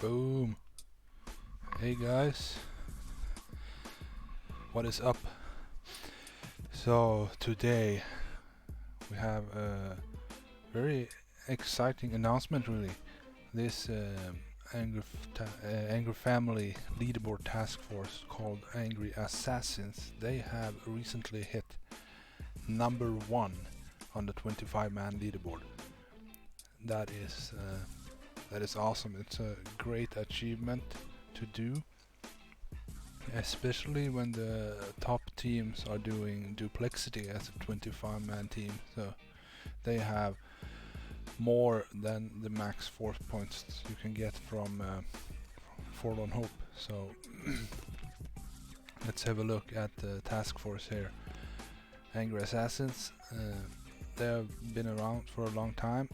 Boom. Hey guys, what is up? So today we have a very exciting announcement really. This Angry Family leaderboard task force called Angry Assassins, they have recently hit number 1 on the 25-man leaderboard. That is awesome. It's a great achievement to do, especially when the top teams are doing duplexity as a 25-man team, so they have more than the max force points you can get from Forlorn Hope. So let's have a look at the task force here. Angry Assassins, they have been around for a long time,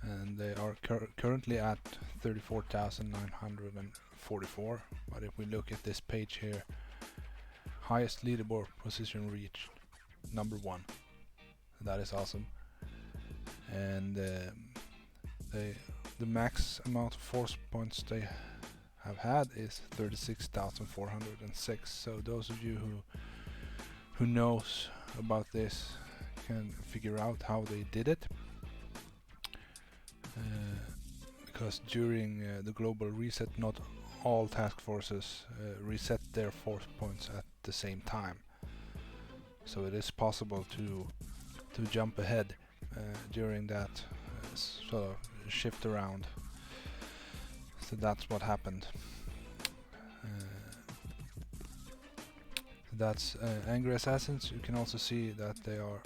and they are currently at 34,944. But if we look at this page here, highest leaderboard position reached, number 1. That is awesome. And the max amount of force points they have had is 36,406. So those of you who knows about this can figure out how they did it. Because during the global reset, not all task forces reset their force points at the same time. So it is possible to jump ahead during that sort of shift around. So that's what happened. That's Angry Assassins. You can also see that they are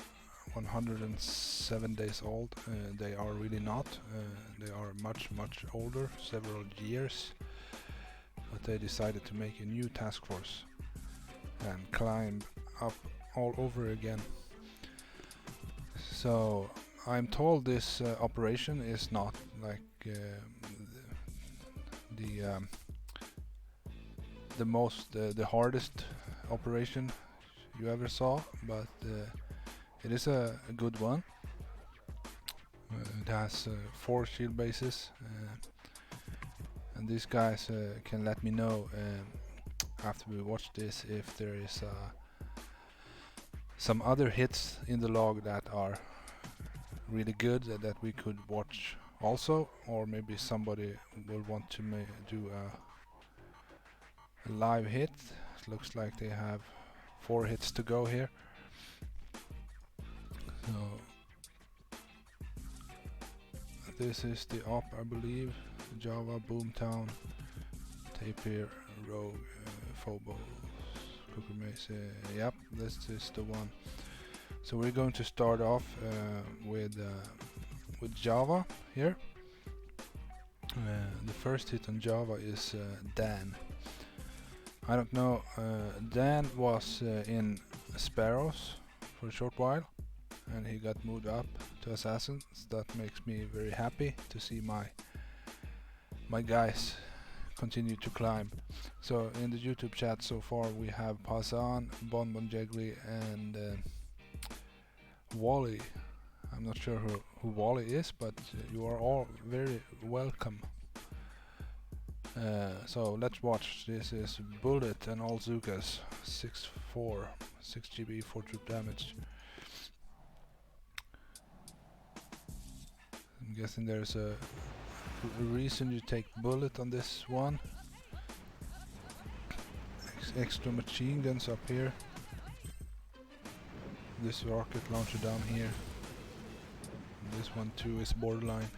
107 days old. They are really not. They are much older, several years. But they decided to make a new task force and climb up all over again. So I'm told this operation is not like the hardest operation you ever saw, but it is a good one. It has 4 shield bases, and these guys can let me know after we watch this if there is some other hits in the log that are really good that we could watch also, or maybe somebody will want to do a live hit. It looks like they have 4 hits to go here. So this is the op, I believe. Java, Boomtown, Tapir, Rogue, Phobos, Cooker Mace. Yep, this is the one. So we're going to start off with Java here. The first hit on Java is Dan. I don't know, Dan was in Sparrows for a short while, and he got moved up to Assassins. That makes me very happy to see my guys continue to climb. So in the YouTube chat so far we have Pazan, Bonbon Jegli, and Wally. I'm not sure who Wally is, but you are all very welcome. So let's watch. This is Bullet and all Zukas, 6-4, 6 GB, 4 troop damage. I'm guessing there's a reason you take Bullet on this one. Extra machine guns up here. This rocket launcher down here. This one too is borderline.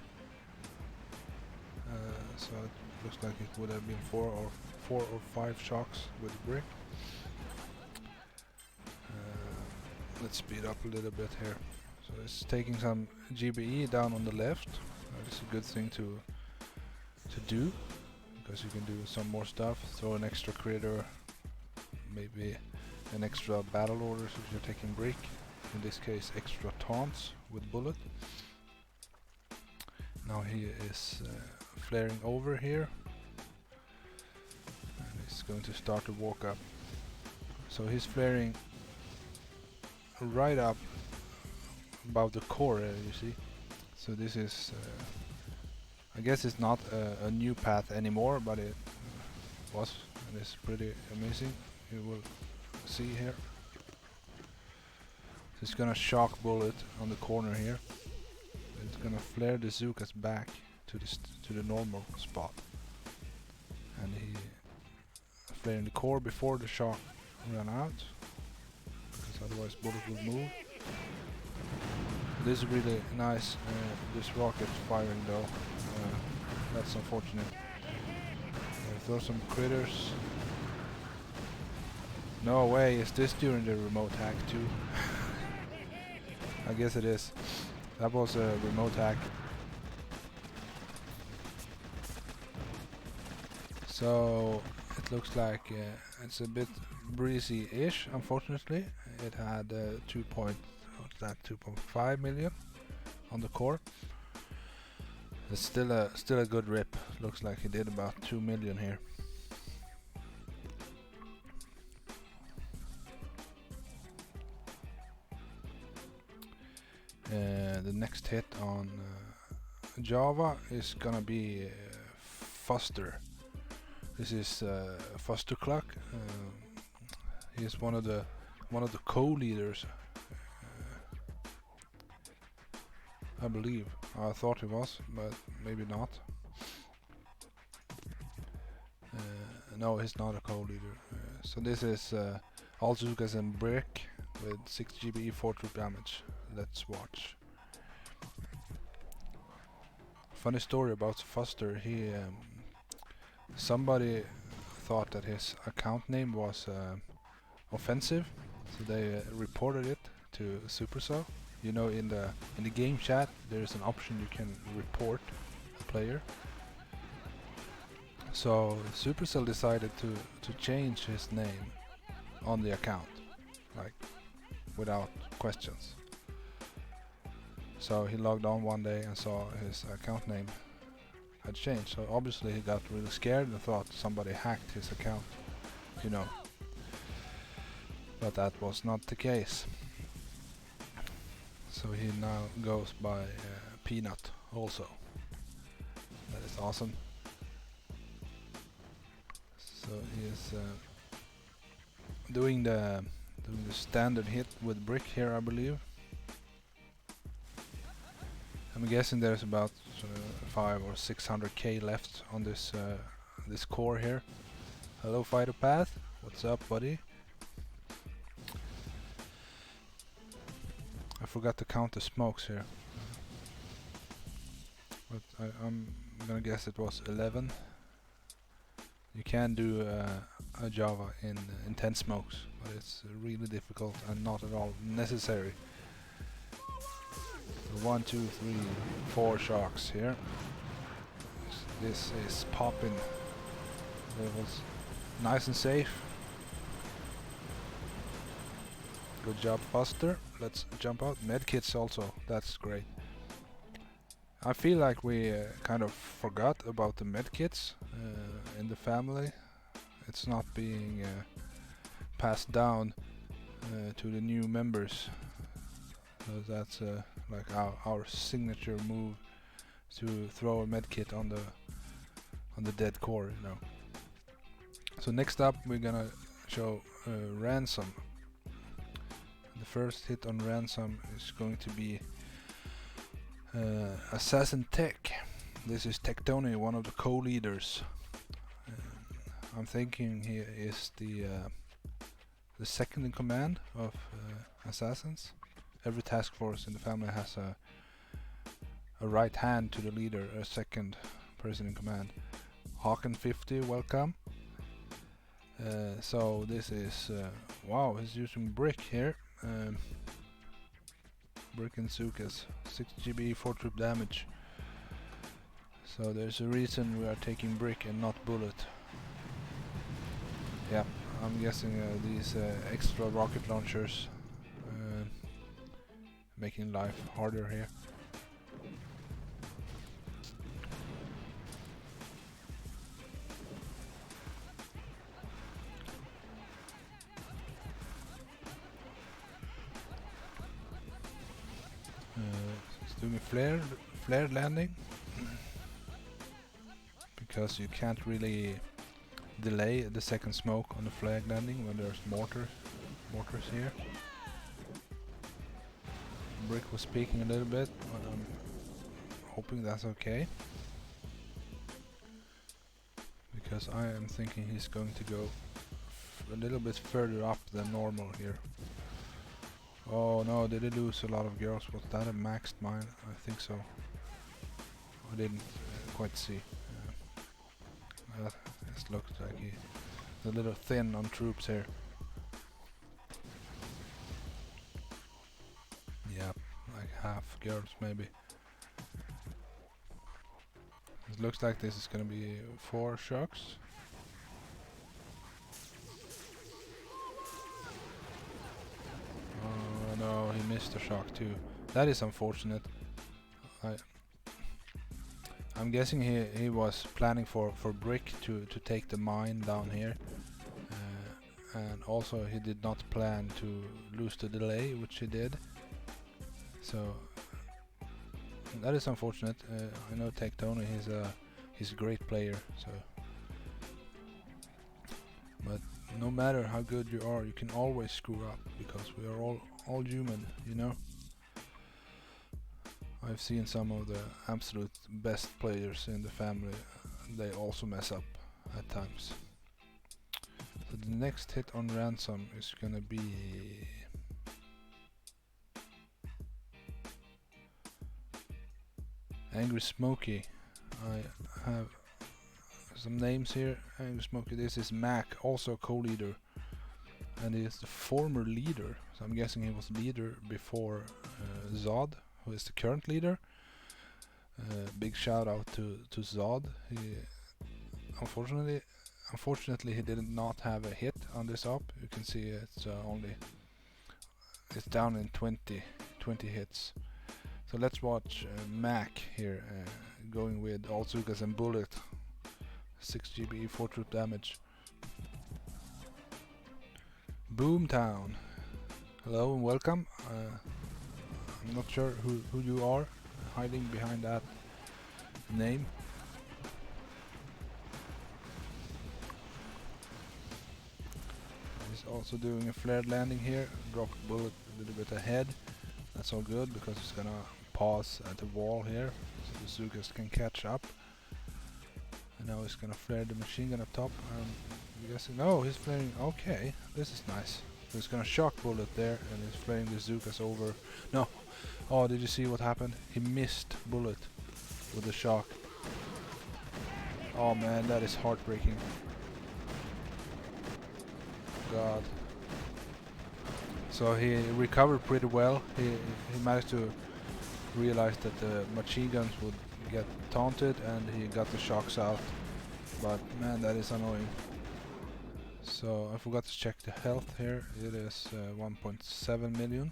So it looks like it would have been 4 or 5 shocks with a brick. Let's speed up a little bit here. So it's taking some GBE down on the left. It's a good thing to do, because you can do some more stuff. Throw an extra critter, maybe an extra battle orders if you're taking brick. In this case, extra taunts with Bullet. Now he is flaring over here, and he's going to start to walk up. So he's flaring right up above the core area, you see. So this is I guess it's not a new path anymore, but it was, and it's pretty amazing. You will see here. It's gonna shock bullet on the corner here. It's gonna flare the Zuka's back to the normal spot, and he flaring the core before the shock ran out, because otherwise bullet will move. This is really nice. This rocket firing though. That's unfortunate. Throw some critters. No way, is this during the remote hack too? I guess it is. That was a remote hack. So it looks like it's a bit breezy-ish. Unfortunately, it had 2.5 million on the core. It's still a good rip. Looks like he did about 2 million here. The next hit on Java is gonna be Foster. This is Foster Clock. He is one of the co-leaders. I believe. I thought he was, but maybe not. No, he's not a co-leader. So this is all Zukas and Brick with 6 GBE 4 troop damage. Let's watch. Funny story about Foster. He somebody thought that his account name was offensive, so they reported it to Supercell. You know, in the game chat, there is an option you can report a player. So Supercell decided to change his name on the account, like without questions. So he logged on one day and saw his account name had changed. So obviously he got really scared and thought somebody hacked his account, you know. But that was not the case. So he now goes by Peanut also. That is awesome. So he is doing the standard hit with Brick here, I believe. I'm guessing there's about 500 or 600k left on this this core here. Hello, Fighter Path. What's up, buddy? I forgot to count the smokes here, but I'm gonna guess it was 11. You can do a Java in 10 smokes, but it's really difficult and not at all necessary. 1, 2, 3, 4 sharks here. This is popping levels, nice and safe. Good job, Foster. Let's jump out. Medkits also, that's great. I feel like we kind of forgot about the medkits in the family. It's not being passed down to the new members. So that's like our signature move, to throw a medkit on the dead core, you know. So next up we're gonna show Ransom. The first hit on Ransom is going to be Assassin Tech. This is Tectoni, one of the co-leaders. I'm thinking he is the second in command of assassins. Every task force in the family has a right hand to the leader, a second person in command. Hawken50, welcome. So this is wow, he's using Brick here. Brick and Zukas, 6 GB 4 troop damage. So there's a reason we are taking Brick and not Bullet. Yeah, I'm guessing these extra rocket launchers making life harder here. It's doing a flared landing. because you can't really delay the second smoke on the flag landing when there's mortars here. Brick was speaking a little bit, but I'm hoping that's okay, because I am thinking he's going to go a little bit further up than normal here. Oh no, did he lose a lot of girls? Was that a maxed mine? I think so. I didn't quite see. It looks like he's a little thin on troops here. Yeah, like half girls maybe. It looks like this is gonna be 4 shocks. Oh no, he missed a shock too. That is unfortunate. I'm guessing he was planning for Brick to take the mine down here, and also he did not plan to lose the delay, which he did. So that is unfortunate. I know Tectona, he's a great player. So, but no matter how good you are, you can always screw up, because we are all human, you know. I've seen some of the absolute best players in the family, they also mess up at times. So the next hit on Ransom is gonna be Angry Smokey. I have some names here. Angry Smokey, this is Mac, also co-leader, and he is the former leader, so I'm guessing he was leader before Zod, who is the current leader. Big shout out to Zod. He unfortunately he did not have a hit on this op. You can see it's down in 20 hits. So let's watch Mac here, going with all Zukas and Bullet, 6 GB, 4 troop damage. Boomtown, hello and welcome. I'm not sure who you are hiding behind that name. He's also doing a flared landing here, dropped Bullet a little bit ahead. That's all good, because he's gonna pause at the wall here so the Zukas can catch up. And now he's gonna flare the machine gun up top. I'm guessing, no, he's flaring, okay, this is nice. So he's gonna shock Bullet there, and he's flaring the Zukas over. No, oh, did you see what happened? He missed Bullet with the shock. Oh man, that is heartbreaking. God. So he recovered pretty well. He managed to realize that the machine guns would get taunted, and he got the shocks out. But man, that is annoying. So I forgot to check the health here. It is 1.7 million.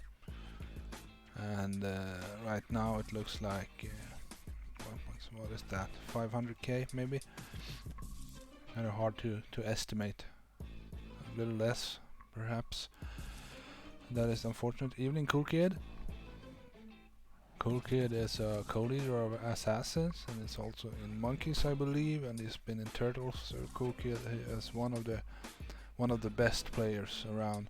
And right now it looks like what is that? 500k maybe? Kind of hard to estimate. A little less, perhaps. That is unfortunate. Evening, Cool Kid. Cool Kid is a co-leader of Assassins, and it's also in Monkeys, I believe, and he's been in Turtles. So Cool Kid is one of the best players around.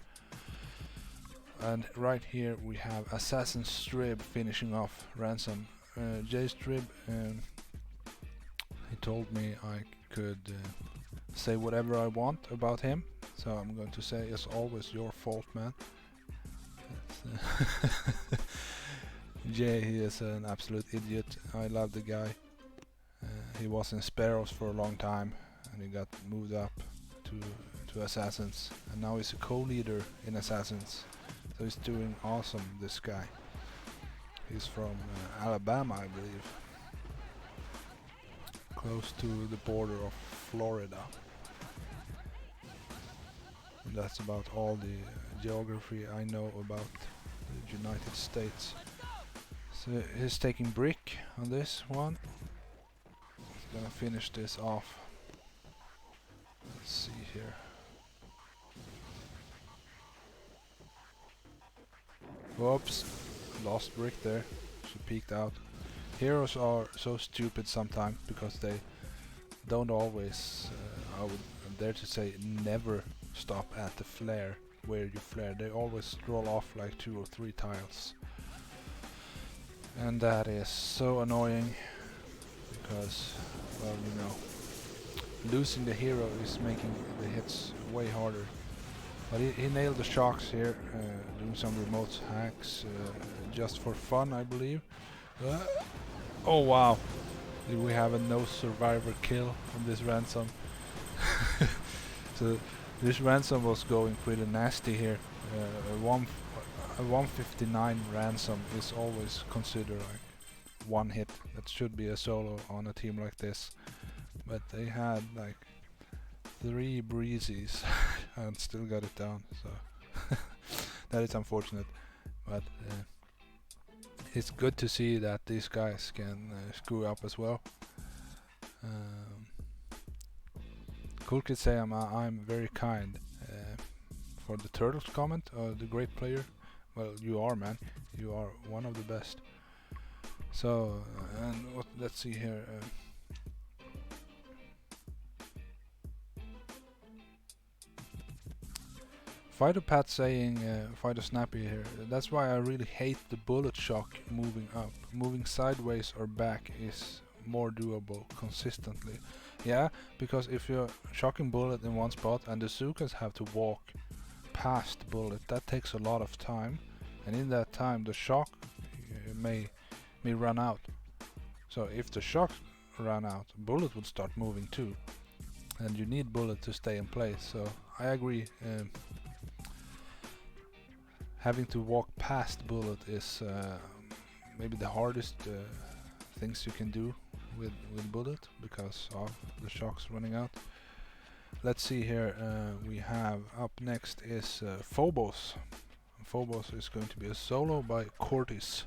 And right here we have Assassin Strib finishing off Ransom. Jay Strib, he told me I could say whatever I want about him, so I'm going to say it's always your fault, man. Jay, he is an absolute idiot. I love the guy. He was in Sparrows for a long time, and he got moved up to Assassins, and now he's a co-leader in Assassins. So he's doing awesome, this guy. He's from Alabama, I believe. Close to the border of Florida. And that's about all the geography I know about the United States. So he's taking Brick on this one. He's gonna finish this off. Let's see here. Whoops, lost Brick there. She peeked out. Heroes are so stupid sometimes, because don't always, I would dare to say, never stop at the flare where you flare. They always roll off like 2 or 3 tiles. And that is so annoying because, well, you know, losing the hero is making the hits way harder. But he nailed the shocks here, doing some remote hacks just for fun, I believe. Oh wow! Did we have a no survivor kill on this ransom? So this ransom was going pretty nasty here. A 159 ransom is always considered like one hit. That should be a solo on a team like this. But they had like 3 breezes and still got it down. So that is unfortunate. But it's good to see that these guys can screw up as well. Cool Kid say I'm very kind for the Turtles comment, the great player. Well, you are, man. You are one of the best. So, and what? Let's see here. Fighter Pat saying, Fighter Snappy here, that's why I really hate the bullet shock moving up. Moving sideways or back is more doable consistently. Yeah, because if you're shocking bullet in one spot and the Zukas have to walk past bullet, that takes a lot of time, and in that time the shock may run out. So if the shock ran out, bullet would start moving too, and you need bullet to stay in place. So I agree. Having to walk past bullet is maybe the hardest things you can do with bullet because of the shocks running out. Let's see here. We have up next is Phobos. Phobos is going to be a solo by Cortis.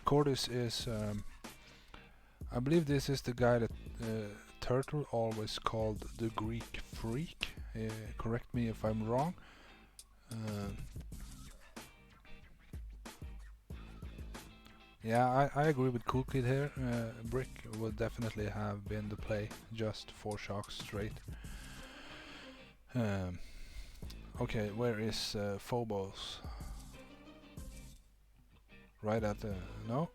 Cortis is, I believe this is the guy that Turtle always called the Greek Freak. Correct me if I'm wrong. Yeah, I agree with Cool Kid here. Brick would definitely have been the play, just 4 shocks straight. Okay, where is Phobos? Right at the... no?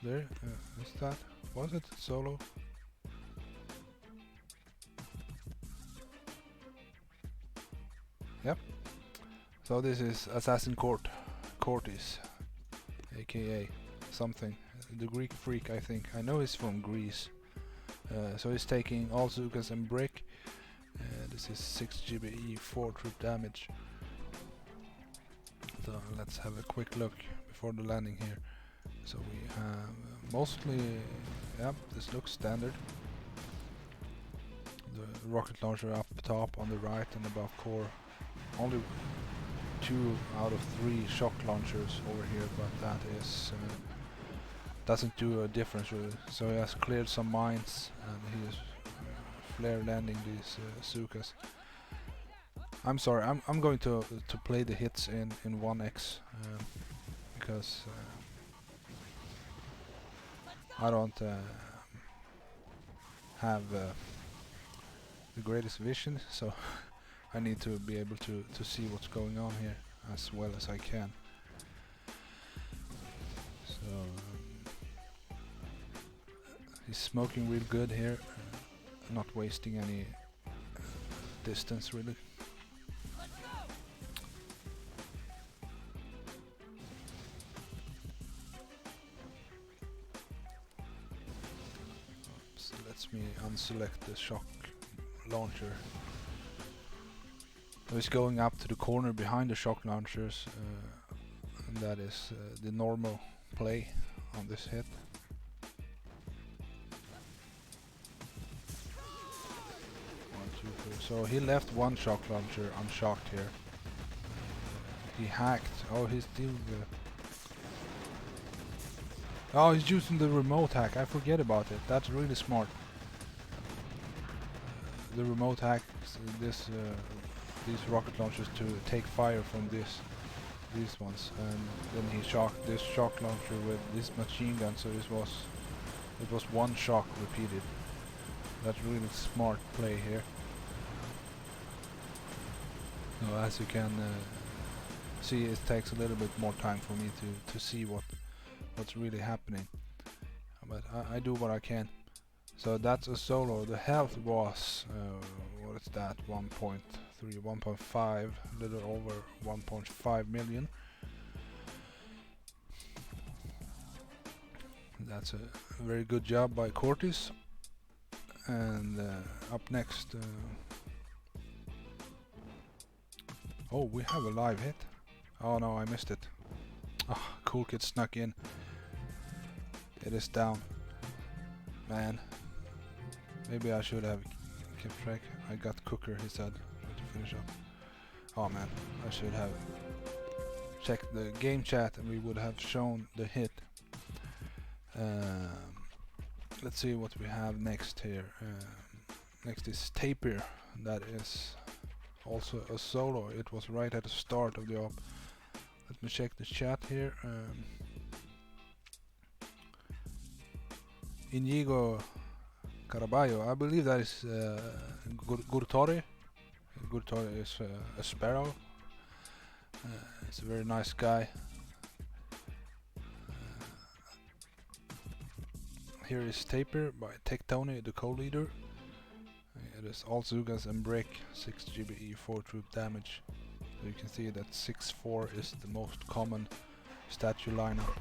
There, is that... was it solo? Yep. So this is Assassin Cortis, aka something. The Greek Freak, I think. I know he's from Greece. So he's taking all Zukas and Brick. This is 6 GBE, 4 troop damage. So let's have a quick look before the landing here. So we have mostly, yep, this looks standard. The rocket launcher up top on the right and above core. Only 2 out of 3 shock launchers over here, but that is doesn't do a difference really. So he has cleared some mines and he is flare landing these Zukas. I'm sorry, I'm going to play the hits in 1x because I don't have the greatest vision, so I need to be able to see what's going on here as well as I can. So he's smoking real good here, not wasting any distance really. So let me unselect the shock launcher. So he's going up to the corner behind the shock launchers, and that is the normal play on this hit. So he left one shock launcher unshocked here. He hacked. Oh, he's still oh, he's using the remote hack. I forget about it. That's really smart. The remote hack, this these rocket launchers to take fire from this these ones, and then he shocked this shock launcher with this machine gun, so it was one shock repeated. That's really smart play here. So as you can see, it takes a little bit more time for me to see what's really happening, but I do what I can. So that's a solo. The health was what is that, 1.3, 1.5, a little over 1.5 million. That's a very good job by Cortis. And up next, oh, we have a live hit. Oh no, I missed it. Oh, Cool Kid snuck in. It is down. Man, maybe I should have kept track. I got Cooker, he said, to finish up. Oh man, I should have checked the game chat and we would have shown the hit. Let's see what we have next here. Next is Tapir. That is also a solo. It was right at the start of the op. Let me check the chat here. Inigo Caraballo, I believe that is Gurtori. Gurtori is a sparrow. He's a very nice guy. Here is Tapir by Tectoni, the co-leader. It is all Zugas and Brick, 6 GBE, 4 troop damage. So you can see that 6-4 is the most common statue lineup.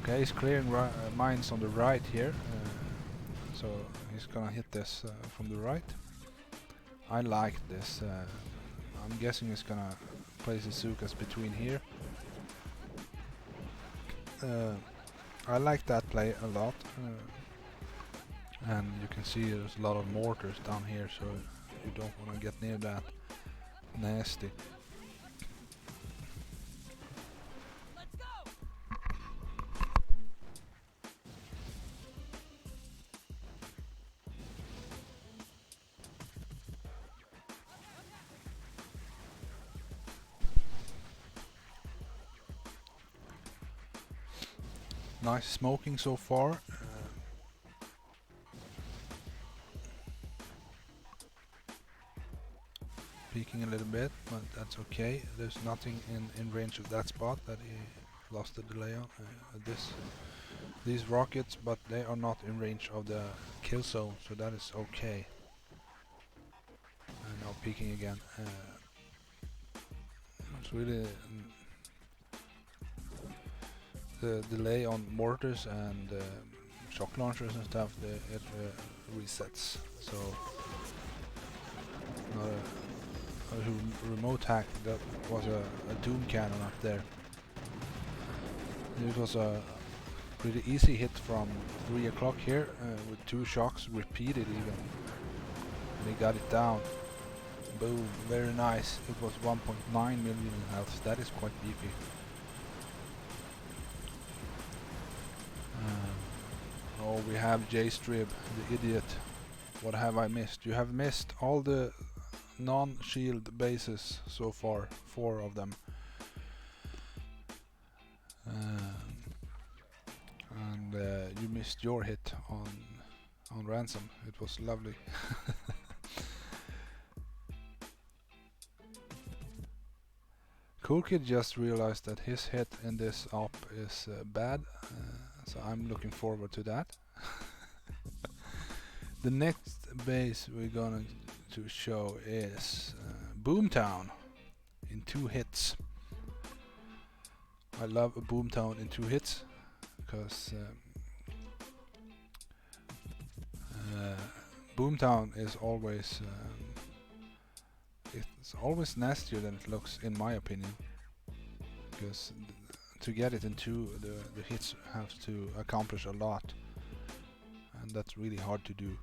Okay, he's clearing mines on the right here, so he's gonna hit this from the right. I like this. I'm guessing he's gonna place his Zugas between here. I like that play a lot, and you can see there's a lot of mortars down here, so you don't want to get near that. Nasty. Let's go. Nice smoking so far. Peeking a little bit, but that's okay. There's nothing in range of that spot that he lost the delay on. These rockets, but they are not in range of the kill zone, so that is okay. And now peeking again. It's really the delay on mortars and shock launchers and stuff. It resets. So not a remote hack. That was a doom cannon up there. It was a pretty easy hit from 3 o'clock here with 2 shocks repeated even. And he got it down. Boom, very nice. It was 1.9 million in health. That is quite beefy. Oh, we have J-Strib, the idiot. What have I missed? You have missed all the non-shield bases so far, 4 of them. And you missed your hit on Ransom. It was lovely. Cool Kid just realized that his hit in this op is bad, so I'm looking forward to that. The next base we're going to show is Boomtown in 2 hits. I love a Boomtown in 2 hits because Boomtown is always it's always nastier than it looks, in my opinion, because to get it in 2, the hits have to accomplish a lot, and that's really hard to do.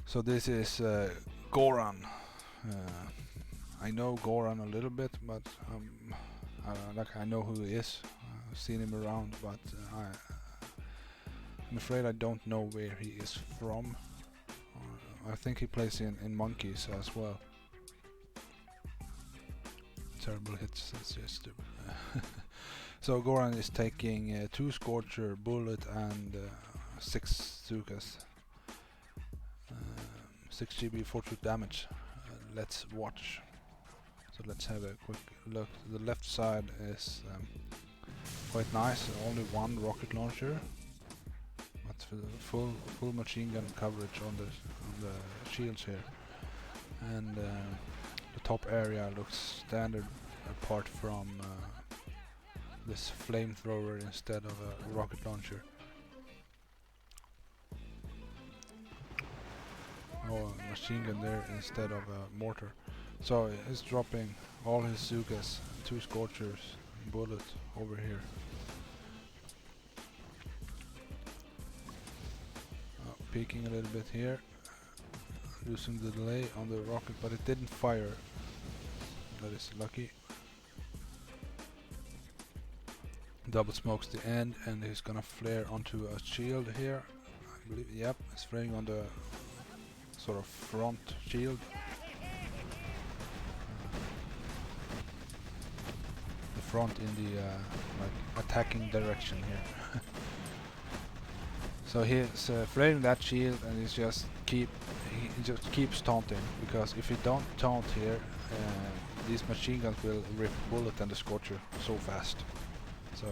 So this is Goran. I know Goran a little bit, but I know who he is. I've seen him around, but I'm afraid I don't know where he is from. I think he plays in Monkeys as well. terrible hits. It's just stupid. So Goran is taking 2 Scorcher, Bullet, and 6 Zukas. 6 GB fortress damage. Let's watch. So let's have a quick look. The left side is quite nice. Only 1 rocket launcher, but full machine gun coverage on the shields here. And the top area looks standard, apart from this flamethrower instead of a rocket launcher. Oh, a machine gun there instead of a mortar. So he's dropping all his Zukas, 2 Scorchers, Bullet over here. Peeking a little bit here, losing the delay on the rocket, but it didn't fire. That is lucky. Double smokes the end, and he's gonna flare onto a shield here. I believe, yep, it's flaring on the sort of front shield. The front in the like attacking direction here. So he's flaring that shield, and he just keeps taunting, because if you don't taunt here, these machine guns will rip Bullet and the Scorcher so fast. So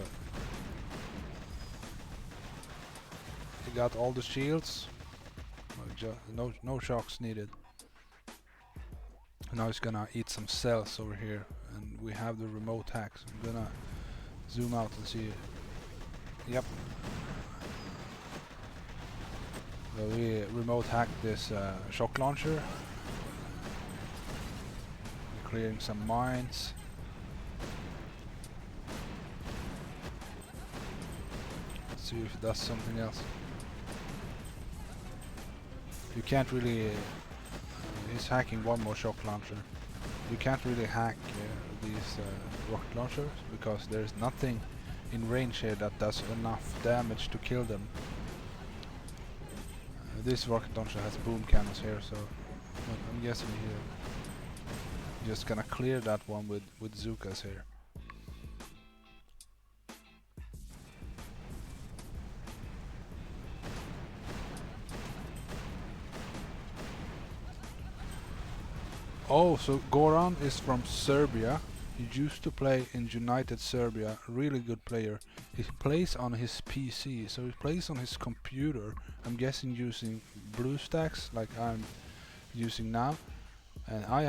he got all the shields. No shocks needed. Now he's gonna eat some cells over here, and we have the remote hacks. I'm gonna zoom out and see it. Yep. So we remote hacked this shock launcher. We're clearing some mines. Let's see if it does something else. You can't really... he's hacking one more shock launcher. You can't really hack these rocket launchers, because there's nothing in range here that does enough damage to kill them. This rocket launcher has boom cannons here, so I'm guessing he's just gonna clear that one with Zukas here. Oh, so Goran is from Serbia. He used to play in United Serbia. Really good player. He plays on his PC, so he plays on his computer. I'm guessing using BlueStacks like I'm using now. And I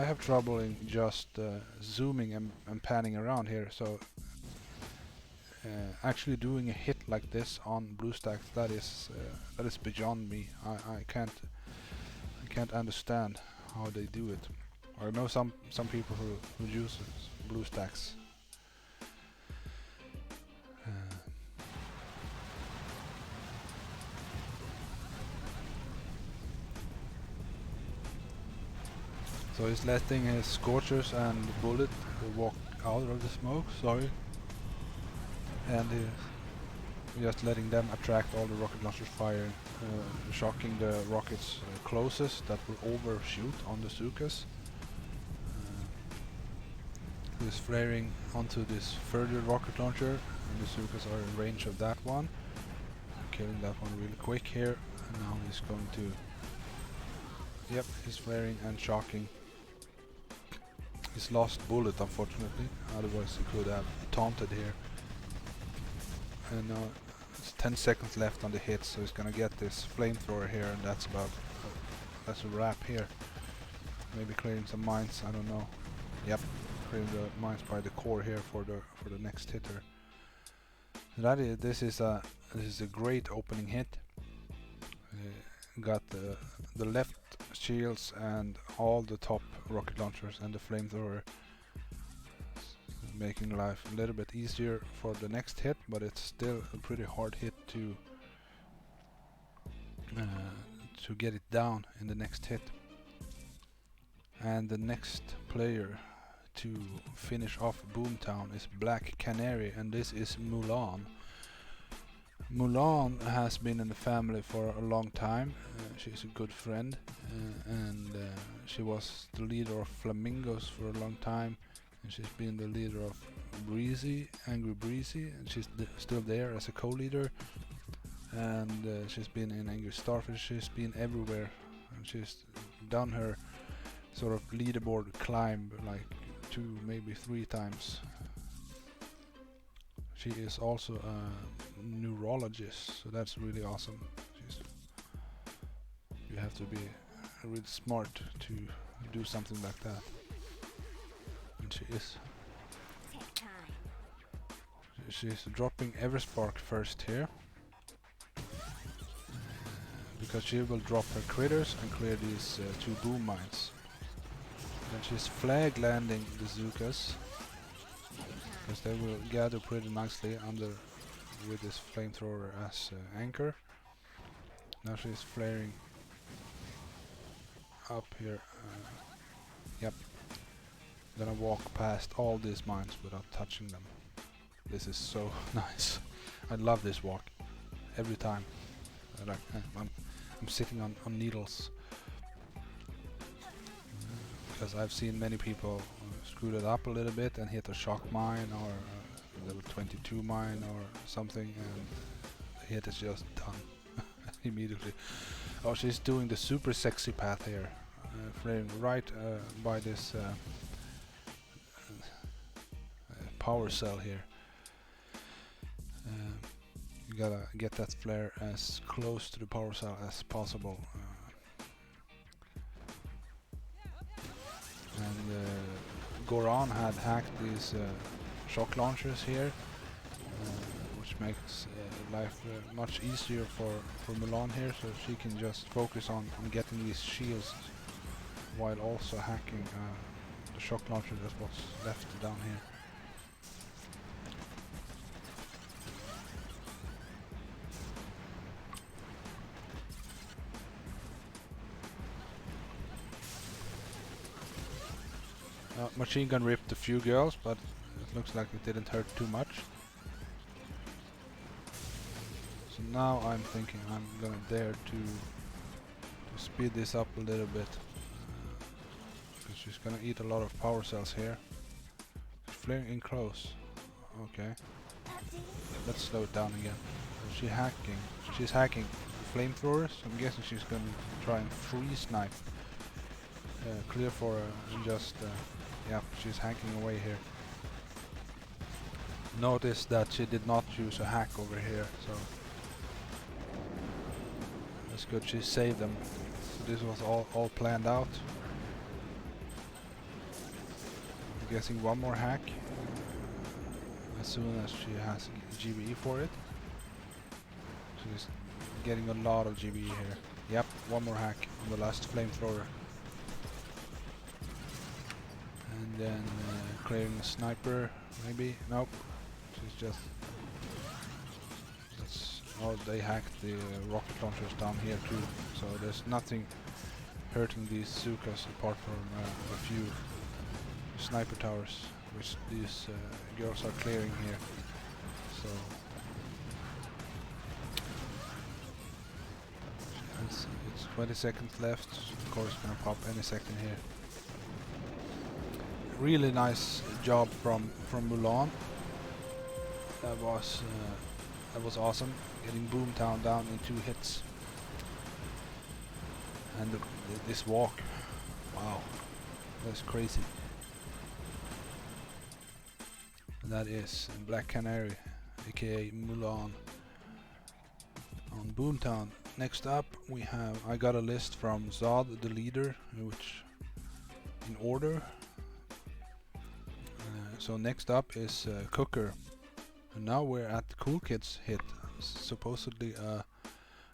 have trouble in just zooming and panning around here. So actually doing a hit like this on BlueStacks, that is beyond me. I can't understand how they do it. I know some people who use BlueStacks. So he's letting his Scorchers and Bullet walk out of the smoke, sorry. And he's just letting them attract all the rocket launchers fire, shocking the rockets closest that will overshoot on the Zukas. He's flaring onto this further rocket launcher, and the Zukas are in range of that one. Killing that one really quick here, and now he's going to... Yep, he's flaring and shocking. He's lost Bullet, unfortunately, otherwise he could have taunted here. And now it's 10 seconds left on the hit, so he's gonna get this flamethrower here, and that's a wrap here. Maybe clearing some mines, I don't know. Yep, clearing the mines by the core here for the next hitter. This is a great opening hit. Got the left shields and all the top rocket launchers and the flamethrower, making life a little bit easier for the next hit, but it's still a pretty hard hit to get it down in the next hit. And the next player to finish off Boomtown is Black Canary, and this is Mulan. Mulan has been in the family for a long time. She's a good friend, and she was the leader of Flamingos for a long time, and she's been the leader of Breezy, Angry Breezy, and she's still there as a co-leader. And she's been in Angry Starfish. She's been everywhere, and she's done her sort of leaderboard climb like 2, maybe 3 times. She is also a neurologist, so that's really awesome. You have to be really smart to do something like that, and she is. She's dropping Everspark first here, because she will drop her critters and clear these 2 boom mines. Then she's flag landing the Zookas, because they will gather pretty nicely under with this flamethrower as anchor. Now she's flaring up here. Yep. Gonna walk past all these mines without touching them. This is so nice. I love this walk every time. I'm sitting on needles, because I've seen many people screw it up a little bit and hit a shock mine or a level 22 mine or something, and the hit is just done immediately. Oh, she's doing the super sexy path here, flaring right by this power cell here. You gotta get that flare as close to the power cell as possible. And Goran had hacked these shock launchers here, which makes life much easier for Mulan here, so she can just focus on getting these shields while also hacking the shock launcher that's what's left down here. Machine gun ripped a few girls, but it looks like it didn't hurt too much. So now I'm thinking I'm gonna dare to speed this up a little bit, because she's gonna eat a lot of power cells here. She's flaring in close. Okay, let's slow it down again. She's hacking flamethrowers. I'm guessing she's gonna try and free snipe. Clear for her and just yeah, she's hacking away here. Notice that she did not use a hack over here, so that's good. She saved them. So this was all planned out. I'm guessing one more hack as soon as she has GBE for it. She's getting a lot of GBE here. Yep, one more hack on the last flamethrower. And then clearing a sniper, maybe? Nope. She's just... oh, they hacked the rocket launchers down here too, so there's nothing hurting these Zookas apart from a few sniper towers, which these girls are clearing here. So it's 20 seconds left. Of course, gonna pop any second here. Really nice job from Mulan. That was awesome. Getting Boomtown down in 2 hits. And this walk, wow, that's crazy. And that is Black Canary, aka Mulan, on Boomtown. Next up we have, I got a list from Zod, the leader, which in order. So next up is Cooker, and now we're at Cool Kids hit, supposedly a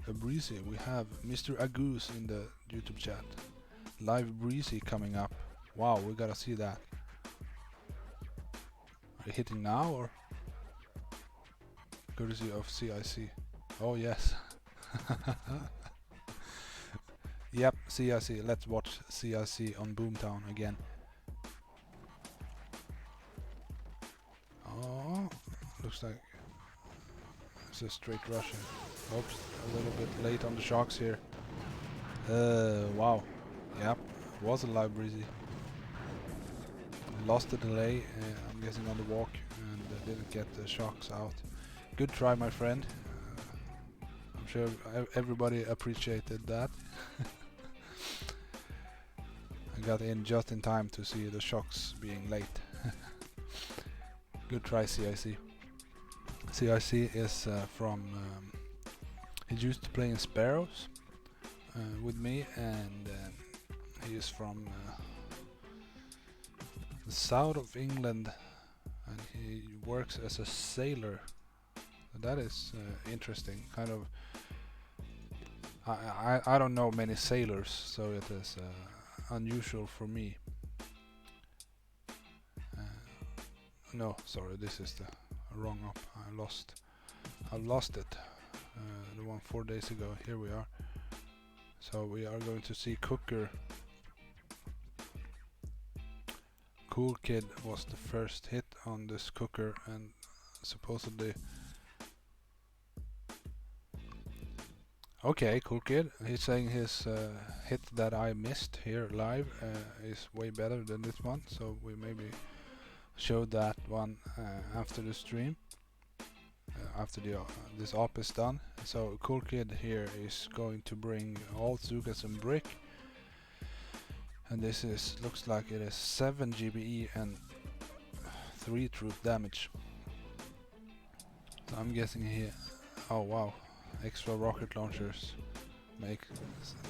Breezy. We have Mr. Agoose in the YouTube chat. Live Breezy coming up. Wow, we gotta see that. Are you hitting now or? Courtesy of CIC. Oh yes. Yep, CIC. Let's watch CIC on Boomtown again. Oh, looks like Just a straight rush. Oops, a little bit late on the shocks here. Wow. Yep, was a live breezy. Lost the delay, I'm guessing on the walk, and didn't get the shocks out. Good try, my friend. I'm sure everybody appreciated that. I got in just in time to see the shocks being late. Good try, CIC. CIC is from... he used to play in Sparrows with me, and he is from the south of England, and he works as a sailor. That is interesting. Kind of. I don't know many sailors, so it is unusual for me. No, sorry, this is the wrong up. I lost it. The one 4 days ago. Here we are. So we are going to see Cooker. Cool Kid was the first hit on this Cooker, and supposedly... Okay, Cool Kid. He's saying his hit that I missed here live is way better than this one, so we maybe show that one after the stream, after this op is done. So Cool Kid here is going to bring all Zugas and Brick. And this is looks like it is 7 GBE and 3 troop damage. So I'm guessing here. Oh wow, extra rocket launchers make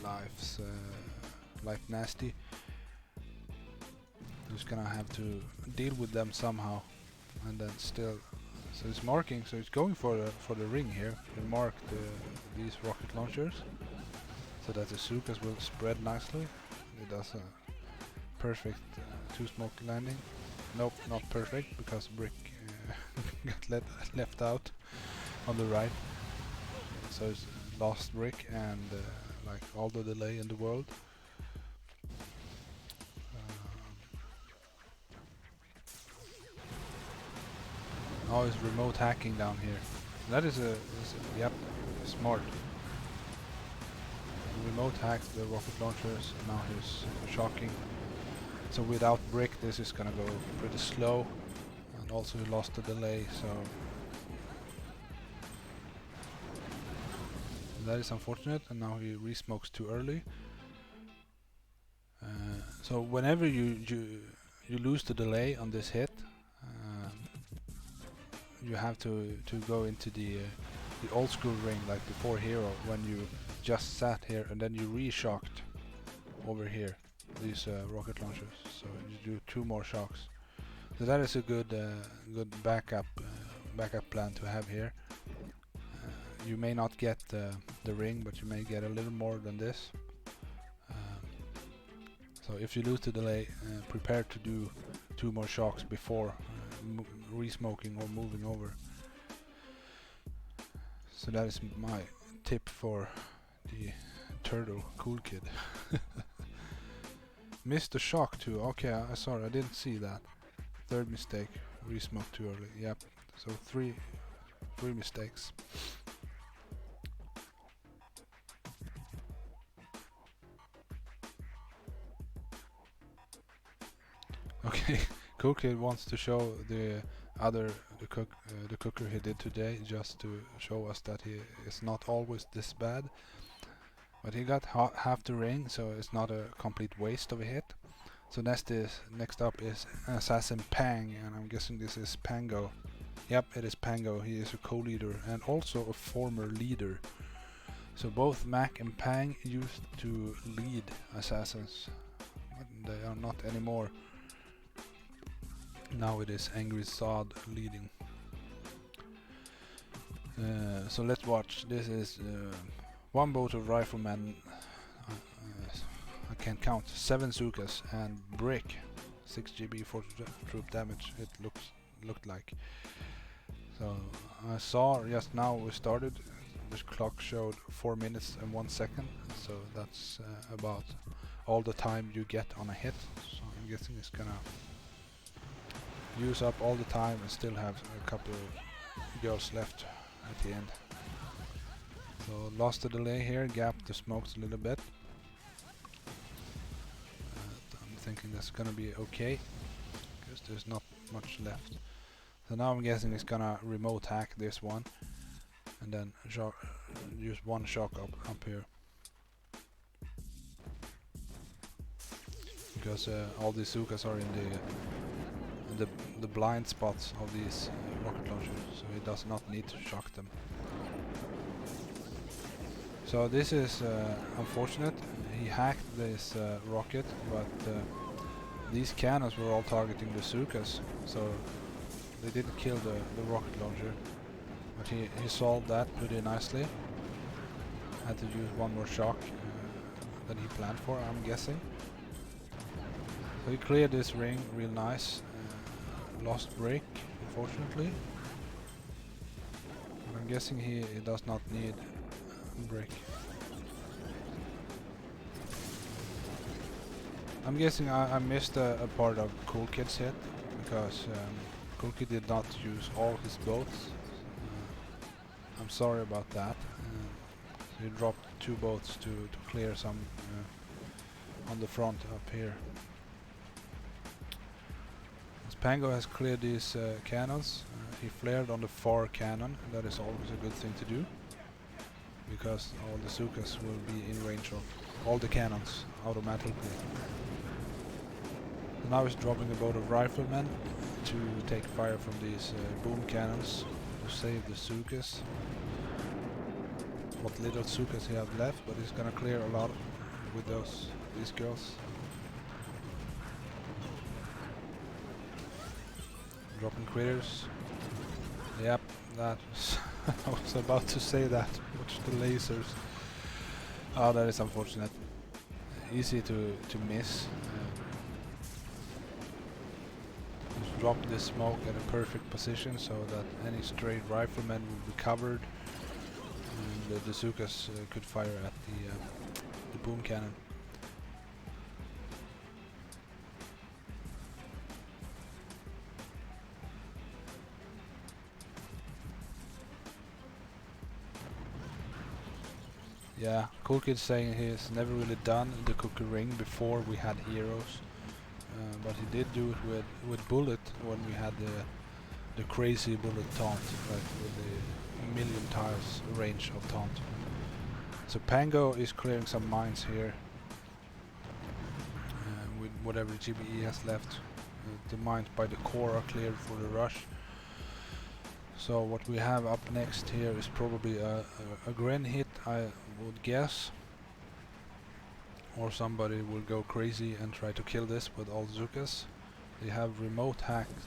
life nasty. Just gonna have to deal with them somehow, and then still. So it's marking. So it's going for the ring here. We marked these rocket launchers so that the Zukas will spread nicely. It does a perfect two-smoke landing. Nope, not perfect, because Brick got left out on the right. So it's lost Brick and like all the delay in the world. Now it's remote hacking down here. That is yep, smart. Remote hacked the rocket launchers, and now he's shocking. So without Brick this is gonna go pretty slow, and also he lost the delay, so that is unfortunate, and now he re-smokes too early. So whenever you lose the delay on this hit, you have to go into the old school ring like before Hero, when you just sat here and then you re-shocked over here these rocket launchers. So you do 2 more shocks. So that is a good backup plan to have here. You may not get the ring, but you may get a little more than this. So if you lose the delay, prepare to do 2 more shocks before re-smoking or moving over. So that is my tip for the turtle Cool Kid. Missed the shock too. Okay, sorry, I didn't see that. Third mistake, re-smoke too early. Yep. So three mistakes. Okay, Cool Kid wants to show the cooker he did today, just to show us that he is not always this bad. But he got half the ring, so it's not a complete waste of a hit. So next up is Assassin Pang, and I'm guessing this is Pango. Yep, it is Pango. He is a co-leader and also a former leader. So both Mac and Pang used to lead assassins, but they are not anymore. Now it is Angry Zod leading. So let's watch. This is one boat of riflemen. I can't count. 7 Zukas and Brick. 6 GB for troop damage. It looked like. So I saw just now we started. This clock showed 4 minutes and 1 second. So that's about all the time you get on a hit. So I'm guessing it's gonna use up all the time and still have a couple of girls left at the end. So lost the delay here, gapped the smokes a little bit. I'm thinking that's gonna be okay, because there's not much left. So now I'm guessing it's gonna remote hack this one, and then use one shock up here. Because all these Zukas are in the blind spots of these rocket launchers, so he does not need to shock them. So this is unfortunate. He hacked this rocket, but these cannons were all targeting the Zukas, so they didn't kill the rocket launcher. But he solved that pretty nicely. Had to use one more shock than he planned for, I'm guessing. So he cleared this ring real nice. Lost break, unfortunately. But I'm guessing he does not need a break. I'm guessing I missed a part of Cool Kid's hit, because Cool Kid did not use all his boats. I'm sorry about that. So he dropped 2 boats to clear some on the front up here. As Pango has cleared these cannons, he flared on the far cannon. That is always a good thing to do, because all the Zukas will be in range of all the cannons automatically. So now he's dropping a boat of riflemen to take fire from these boom cannons to save the Zukas. What little Zukas he have left, but he's gonna clear a lot with these girls. Dropping critters. Yep, that was I was about to say that. Watch the lasers. Oh, that is unfortunate. Easy to miss. Just drop this smoke at a perfect position so that any stray rifleman will be covered, and the Zukas could fire at the boom cannon. Yeah, Cool Kid's saying he's never really done the cookie ring before we had heroes, but he did do it with Bullet when we had the crazy Bullet taunt, like with the million tiles range of taunt. So Pango is clearing some mines here with whatever GBE he has left. The mines by the core are cleared for the rush. So what we have up next here is probably a Gren hit, I would guess. Or somebody will go crazy and try to kill this with all Zukas. They have remote hacked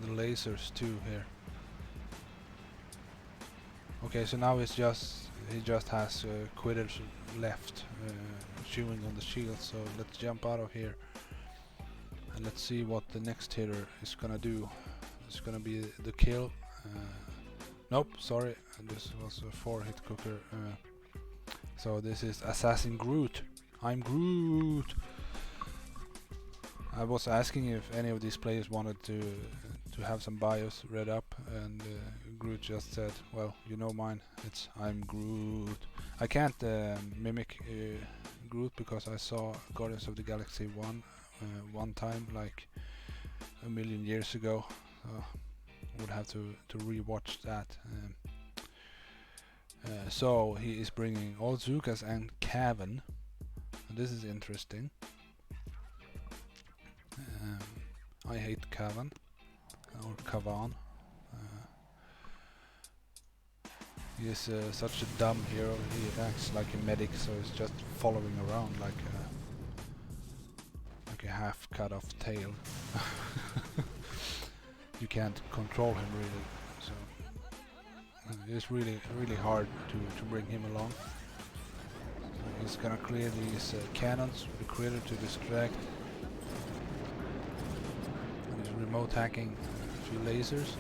the lasers too here. Okay, so now he just has quitters left chewing on the shield. So let's jump out of here and let's see what the next hitter is gonna do. It's gonna be the kill. Nope, sorry, this was a 4-hit cooker. So this is Assassin Groot. I'm Groot. I was asking if any of these players wanted to have some bios read up, and Groot just said, well, you know mine, it's I'm Groot. I can't mimic Groot because I saw Guardians of the Galaxy 1 one time, like a million years ago. Would have to rewatch that. So he is bringing all Zukas and Cavan. This is interesting. I hate Cavan or Cavan. He is such a dumb hero. He acts like a medic, so he's just following around like a half cut off tail. You can't control him really, so it's really hard to bring him along. So he's gonna clear these cannons with the critter to distract. And he's remote hacking a few lasers.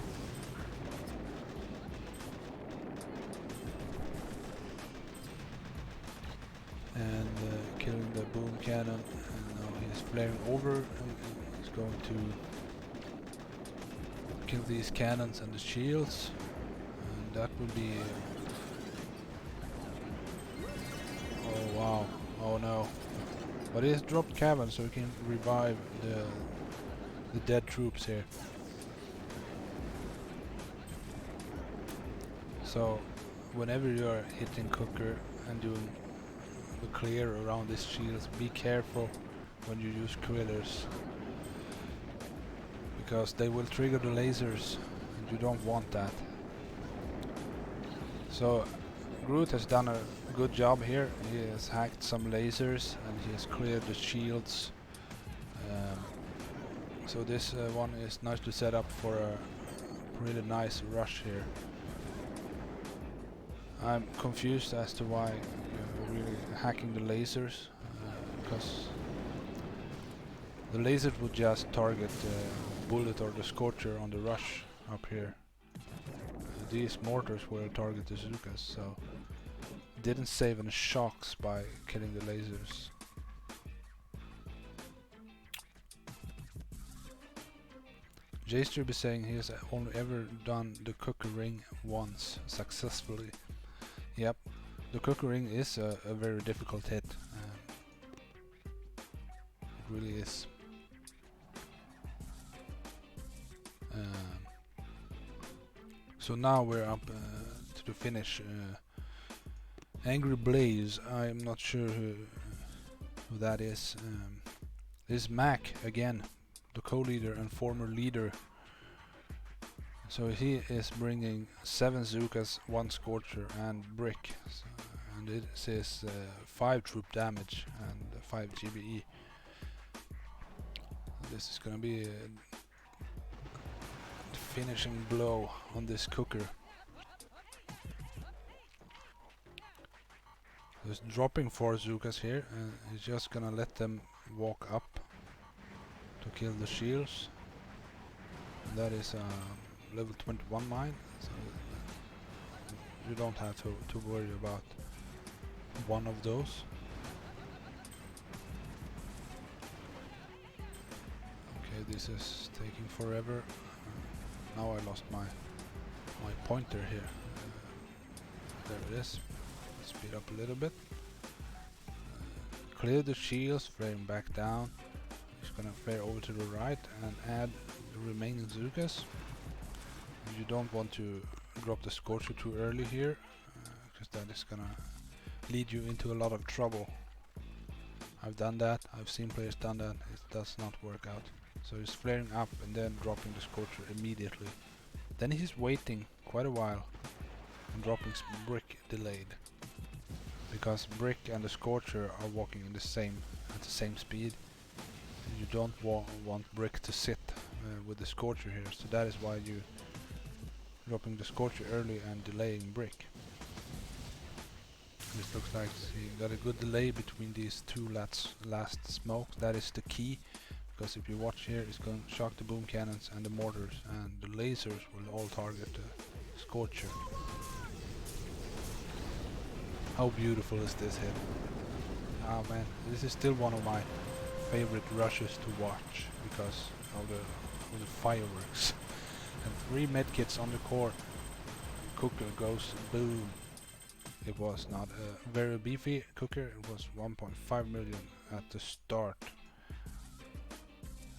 And killing the boom cannon, and now he's flaring over and he's going to kill these cannons and the shields, that would be... oh wow, oh no. But he has dropped cabin, so we can revive the dead troops here. So whenever you're hitting cooker and doing the clear around these shields, be careful when you use quillers, because they will trigger the lasers and you don't want that. So Groot has done a good job here. He has hacked some lasers and he has cleared the shields. So this one is nice to set up for a really nice rush here. I'm confused as to why you're really hacking the lasers, because the lasers would just target the bullet or the scorcher on the rush up here. These mortars will target the Zukas, so didn't save any shocks by killing the lasers. Jayster be saying he has only ever done the cooker ring once successfully. Yep, the cooker ring is a very difficult hit. It really is. So now we're up to the finish. Angry Blaze, I'm not sure who that is. This is Mac again, the co-leader and former leader. So he is bringing 7 Zukas, 1 Scorcher and Brick. So, and it says 5 troop damage and 5 GBE. This is gonna be the finishing blow on this cooker. Just dropping 4 Zukas here, and he's just gonna let them walk up to kill the shields. And that is level 21 mine, so you don't have to worry about one of those. Okay, this is taking forever. Now I lost my pointer here. There it is. Speed up a little bit. Clear the shields, flaring back down. He's gonna flare over to the right and add the remaining Zukas. You don't want to drop the Scorcher too early here, because that is gonna lead you into a lot of trouble. I've done that, I've seen players done that, it does not work out. So he's flaring up and then dropping the Scorcher immediately. Then he's waiting quite a while and dropping Brick delayed, because Brick and the Scorcher are walking in at the same speed. You don't want Brick to sit with the Scorcher here, so that is why you dropping the Scorcher early and delaying Brick. This looks like he got a good delay between these two last smokes. That is the key, because if you watch here, it's going to shock the boom cannons and the mortars, and the lasers will all target the Scorcher. How beautiful is this hit? Oh man, this is still one of my favorite rushes to watch because of the fireworks. And 3 medkits on the core. Cooker goes boom. It was not a very beefy cooker, it was 1.5 million at the start.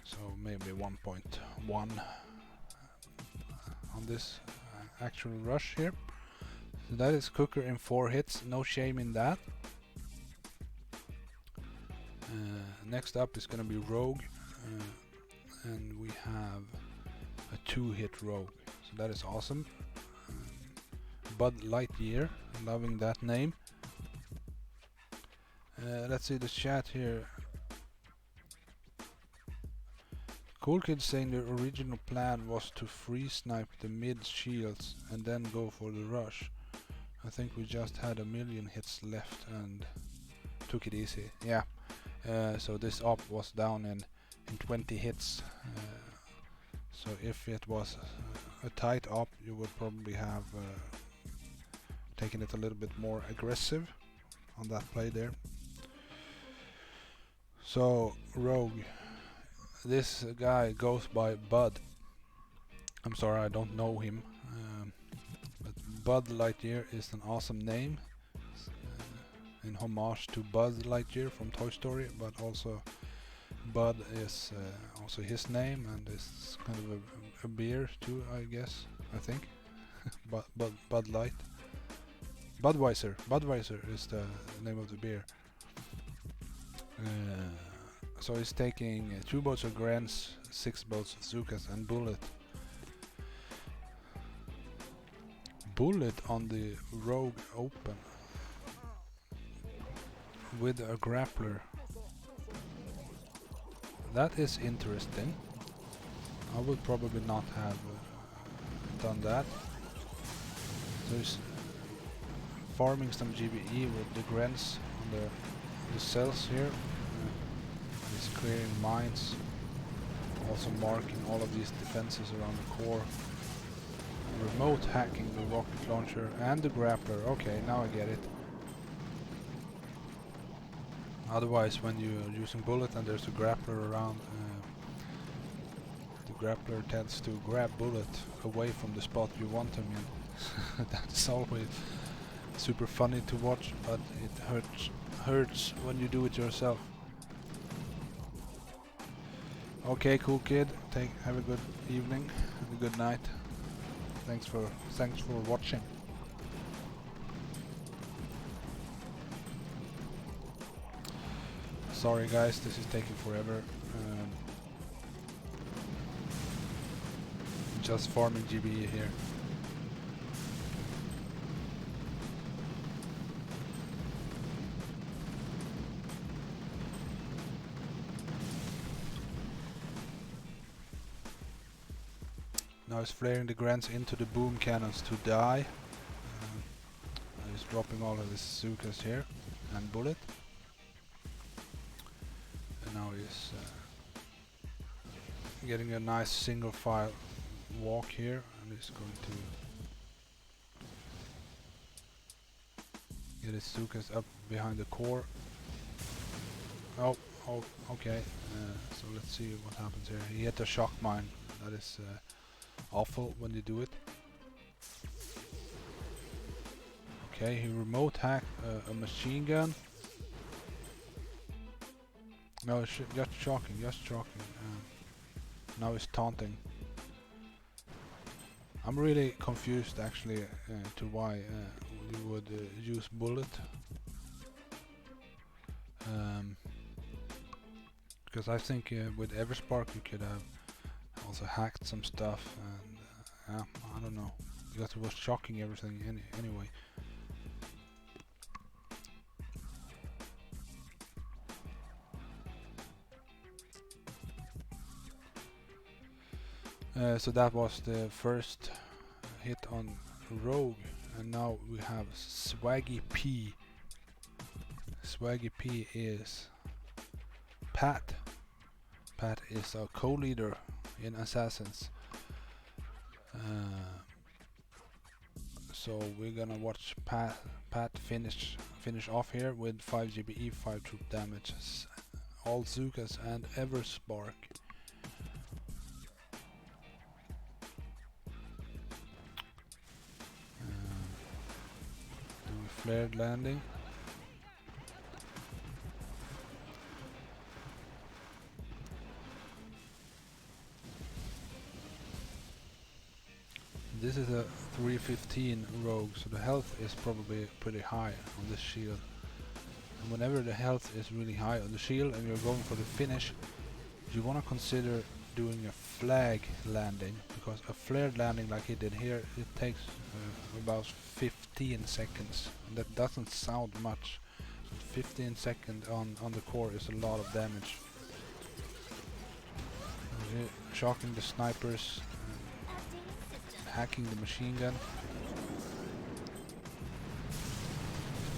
So maybe 1.1 on this actual rush here. So that is cooker in 4 hits, no shame in that. Next up is gonna be Rogue, and we have a 2-hit Rogue, so that is awesome. Bud Lightyear, loving that name. Let's see the chat here. Cool Kid saying the original plan was to free snipe the mid shields and then go for the rush. I think we just had 1 million hits left and took it easy. Yeah. So this op was down in 20 hits. So if it was a tight op, you would probably have taken it a little bit more aggressive on that play there. So Rogue, this guy goes by Bud. I'm sorry, I don't know him, but Bud Lightyear is an awesome name, in homage to Buzz Lightyear from Toy Story, but also Bud is also his name, and it's kind of a beer too, I guess. I think. Bud Light. Budweiser is the name of the beer. So he's taking 2 boats of Grants, 6 boats of Zukas, and Bullet. Bullet on the Rogue Open with a grappler. That is interesting. I would probably not have done that. So he's farming some GBE with the Grants on the cells here. He's clearing mines, also marking all of these defenses around the core. Remote hacking the rocket launcher and the grappler. Okay, now I get it. Otherwise, when you're using Bullet and there's a grappler around, the grappler tends to grab Bullet away from the spot you want him in. That's always super funny to watch, but it hurts when you do it yourself. Okay, cool kid. Have a good evening, have a good night. Thanks for watching. Sorry guys, this is taking forever. Just farming GBE here. Now he's flaring the Grants into the boom cannons to die. He's dropping all of his Zukas here and Bullet. And now he's getting a nice single file walk here, and he's going to get his Zukas up behind the core. Oh, okay. So let's see what happens here. He hit a shock mine. That is awful when you do it. Okay, he remote hacked a machine gun. No, just shocking. Now he's taunting. I'm really confused actually to why you would use Bullet. Because I think with Everspark you could have also hacked some stuff, and I don't know, because it was shocking everything anyway. So that was the first hit on Rogue, and now we have Swaggy P. Swaggy P is Pat. Pat is a co-leader in Assassins. So we're gonna watch Pat finish off here with 5 GBE, 5 troop damage, all Zukas and Everspark. Doing flared landing. This is a 315 Rogue, so the health is probably pretty high on this shield. And whenever the health is really high on the shield and you're going for the finish, you want to consider doing a flag landing, because a flared landing like he did here, it takes about 15 seconds. And that doesn't sound much. 15 seconds on the core is a lot of damage. Shocking the snipers, hacking the machine gun,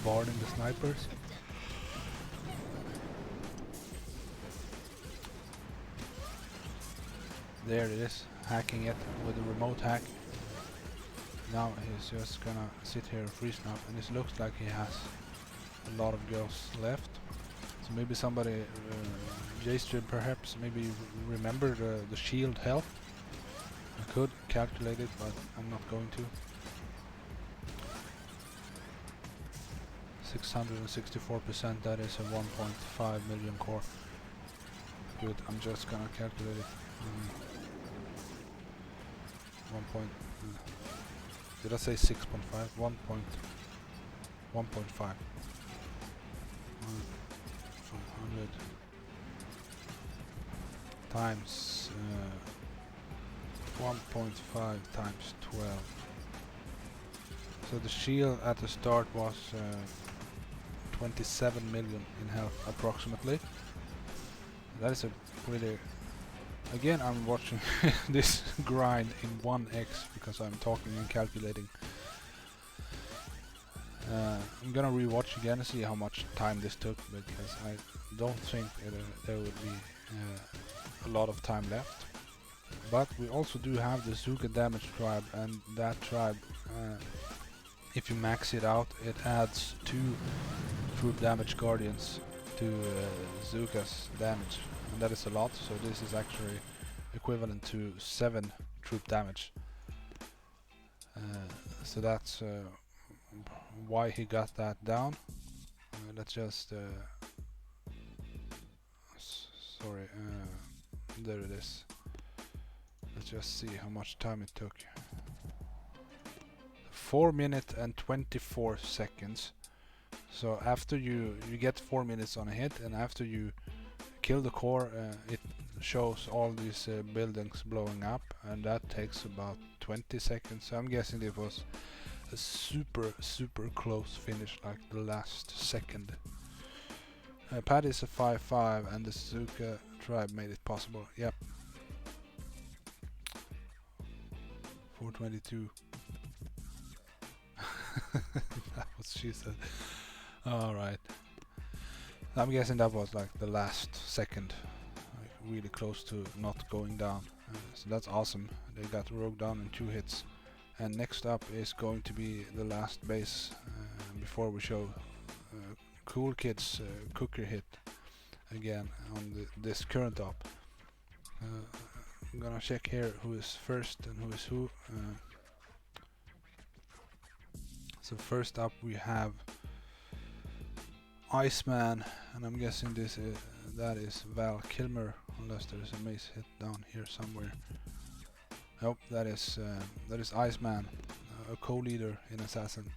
boarding the snipers. There it is, hacking it with a remote hack. Now he's just gonna sit here and freeze snap, and it looks like he has a lot of girls left. So maybe somebody, J-Stream perhaps, maybe remember the shield health. I could calculate it, but I'm not going to. 664%, that is a 1.5 million core. Good, I'm just gonna calculate it. 1. Did I say 6.5? 1.5. 500 times 1.5 times 12. So the shield at the start was 27 million in health approximately. That is a pretty... Again, I'm watching this grind in 1x because I'm talking and calculating. I'm gonna rewatch again and see how much time this took, because I don't think there would be a lot of time left. But we also do have the Zuka damage tribe, and that tribe, if you max it out, it adds 2 troop damage guardians to Zuka's damage, and that is a lot. So this is actually equivalent to 7 troop damage. So that's why he got that down. Let's just sorry, there it is. Let's just see how much time it took. 4 minutes and 24 seconds. So after you get 4 minutes on a hit, and after you kill the core, it shows all these buildings blowing up, and that takes about 20 seconds. So I'm guessing it was a super close finish, like the last second. Pad is a 5-5, and the Zuka tribe made it possible. Yep. 422. That was she said. Alright. I'm guessing that was like the last second. Like really close to not going down. So that's awesome. They got Rogue down in 2 hits. And next up is going to be the last base before we show Cool Kid's cooker hit again on this current op. I'm gonna check here who is first and who is who. So first up we have Iceman, and I'm guessing this is that is Val Kilmer, unless there is a mace hit down here somewhere. Nope, that is Iceman, a co-leader in Assassin.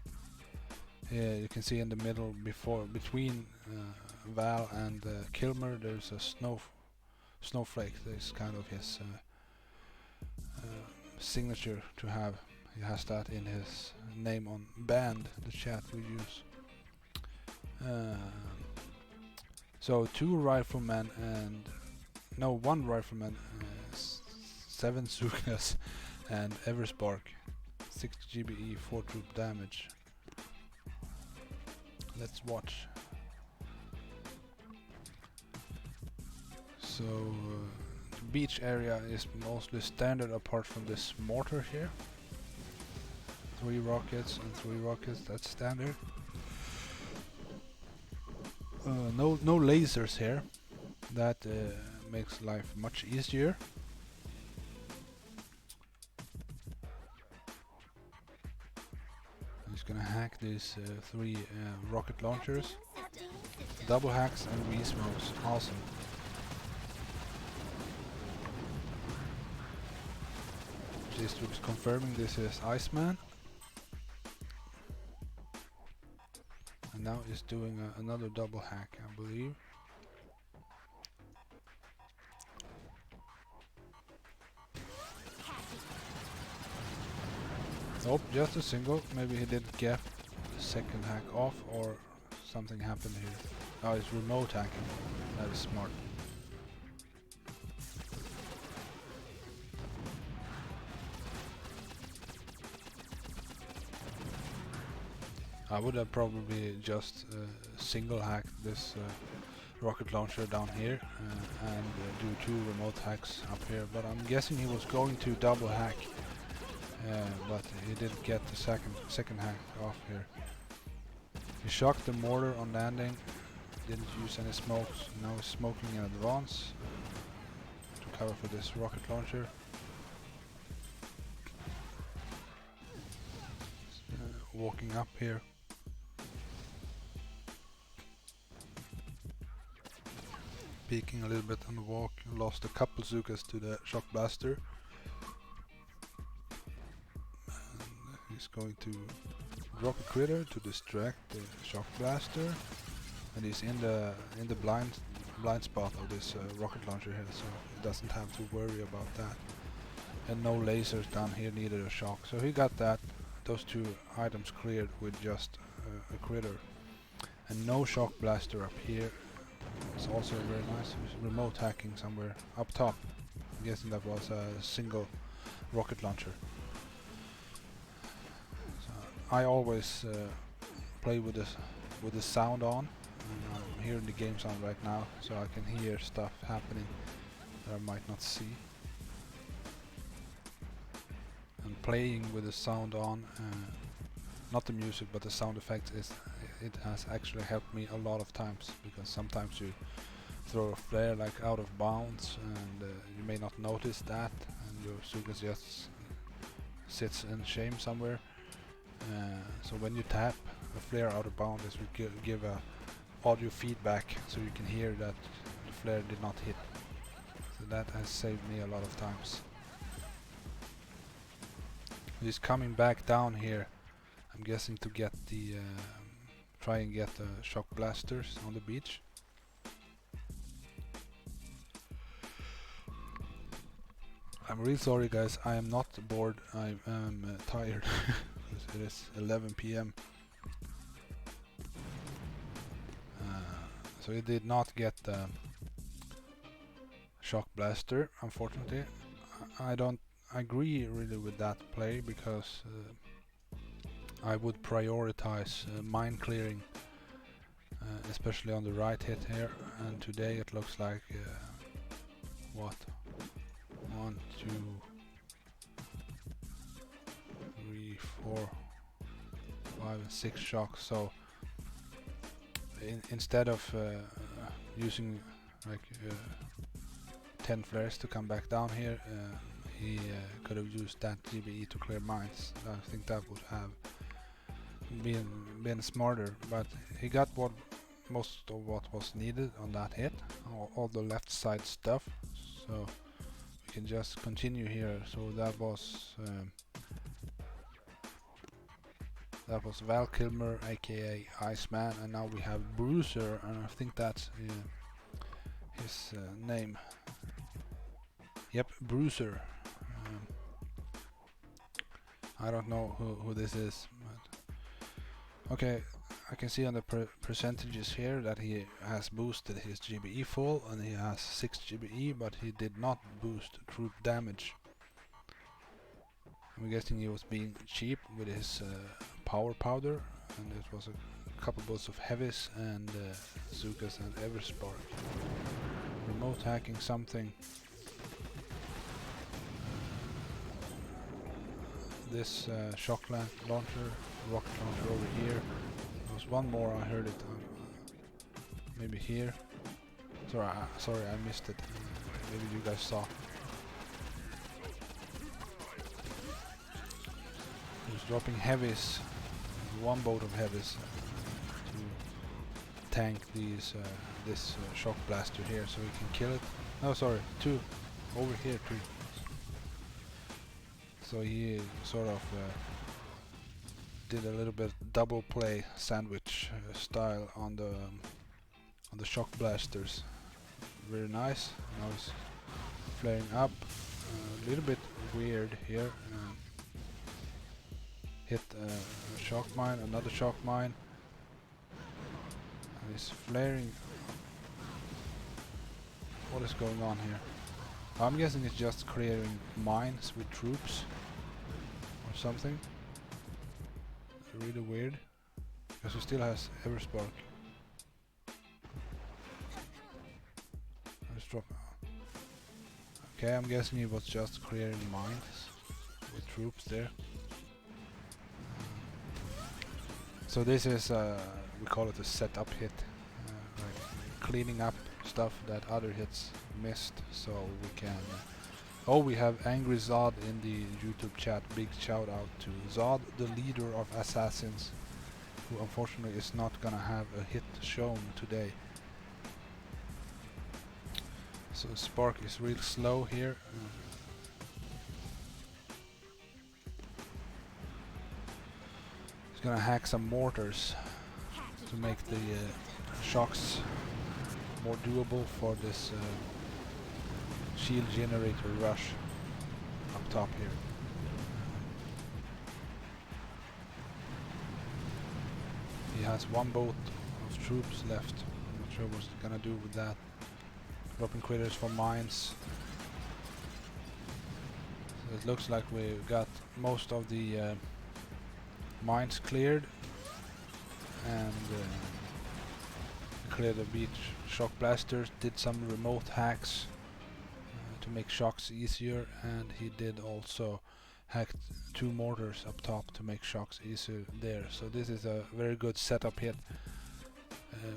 Here you can see in the middle, between Val and Kilmer, there's a snowflake. There's kind of his signature to have. He has that in his name on band, the chat we use. So 2 riflemen and no, 1 rifleman, 7 Zukas and Everspark, 6 GBE, 4 troop damage. Let's watch. So the beach area is mostly standard apart from this mortar here. 3 rockets and 3 rockets, that's standard. No lasers here. That makes life much easier. I'm just gonna hack these 3 rocket launchers. Double hacks and re-smokes, awesome. Just confirming this is Iceman. And now he's doing another double hack, I believe. Nope, just a single. Maybe he didn't get the second hack off, or something happened here. Oh, it's remote hacking. That is smart. I would have probably just single hacked this rocket launcher down here and do 2 remote hacks up here, but I'm guessing he was going to double hack, but he didn't get the second hack off here. He shocked the mortar on landing, didn't use any smokes. Now he's smoking in advance to cover for this rocket launcher. Walking up here. peeking a little bit on the walk. Lost a couple Zukas to the shock blaster. And he's going to drop a critter to distract the shock blaster. And he's in the blind spot of this rocket launcher here, so he doesn't have to worry about that. And no lasers down here, neither a shock. So he got those two items cleared with just a critter. And no shock blaster up here. It's also very nice. There's remote hacking somewhere up top. I'm guessing that was a single rocket launcher. So I always play with the sound on. And I'm hearing the game sound right now, so I can hear stuff happening that I might not see. And playing with the sound on, not the music but the sound effects, it has actually helped me a lot of times, because sometimes you throw a flare like out of bounds and you may not notice that, and your Zuka just sits in shame somewhere. So when you tap a flare out of bounds, it will give a audio feedback, so you can hear that the flare did not hit. So that has saved me a lot of times. He's coming back down here, I'm guessing to get the try and get the shock blasters on the beach. I'm really sorry guys, I am not bored, I am tired. It is 11 p.m. So he did not get the shock blaster, unfortunately. I don't agree really with that play, because I would prioritize mine clearing, especially on the right hit here. And today it looks like what? 1, 2, 3, 4, 5, and 6 shocks. So instead of using like 10 flares to come back down here, he could have used that GBE to clear mines. I think that would have been smarter, but he got most of what was needed on that hit, all the left side stuff. So we can just continue here. So that was Val Kilmer, aka Iceman, and now we have Bruiser, and I think that's his name. Yep, Bruiser. I don't know who this is, but okay, I can see on the percentages here that he has boosted his GBE full, and he has 6 GBE, but he did not boost troop damage. I'm guessing he was being cheap with his power powder, and it was a couple bolts of heavies and Zukas and Everspark. Remote hacking something. This shock launcher, rocket launcher over here. There was one more, I heard it maybe here. Sorry, I missed it. Maybe you guys saw. He was dropping heavies, one boat of heavies to tank this shock blaster here, so we can kill it. No, sorry, 2 over here, 2. So he sort of did a little bit double play sandwich style on the shock blasters. Very nice. Now he's flaring up. A little bit weird here. Hit a shock mine, another shock mine. And he's flaring. What is going on here? I'm guessing it's just clearing mines with troops or something. Really weird, because he still has Everspark. Let's drop. Okay, I'm guessing he was just clearing mines with troops there. So this is we call it a setup hit, like cleaning up stuff that other hits missed, so we can we have Angry Zod in the YouTube chat. Big shout out to Zod, the leader of assassins, who unfortunately is not gonna have a hit shown today. So Spark is real slow here. He's gonna hack some mortars to make the shocks more doable for this shield generator rush up top here. He has one boat of troops left. I'm not sure what he's gonna do with that. Dropping critters for mines. So it looks like we got most of the mines cleared, and cleared the beach shock blasters, did some remote hacks to make shocks easier, and he did also hack 2 mortars up top to make shocks easier there. So this is a very good setup hit.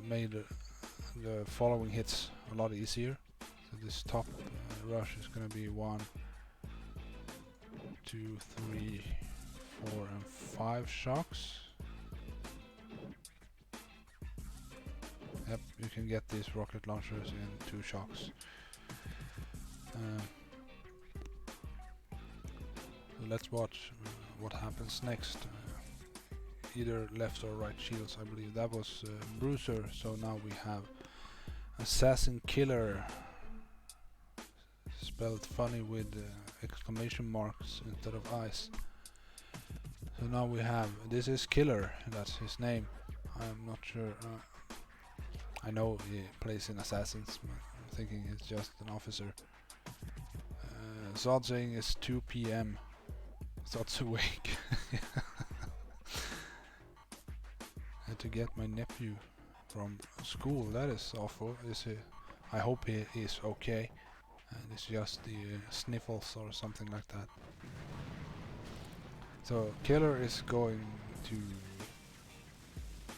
Made the following hits a lot easier. So this top rush is going to be 1, 2, 3, 4 and 5 shocks. Yep, you can get these rocket launchers in 2 shocks. So let's watch what happens next. Either left or right shields, I believe. That was Bruiser, so now we have Assassin Killer. Spelled funny with exclamation marks instead of eyes. So now we have, this is Killer, that's his name. I'm not sure, I know he plays in Assassins, but I'm thinking he's just an officer. Zod saying is 2 PM. Zod's awake. Had to get my nephew from school, that is awful. I hope he is okay. And it's just the sniffles or something like that. So Killer is going to...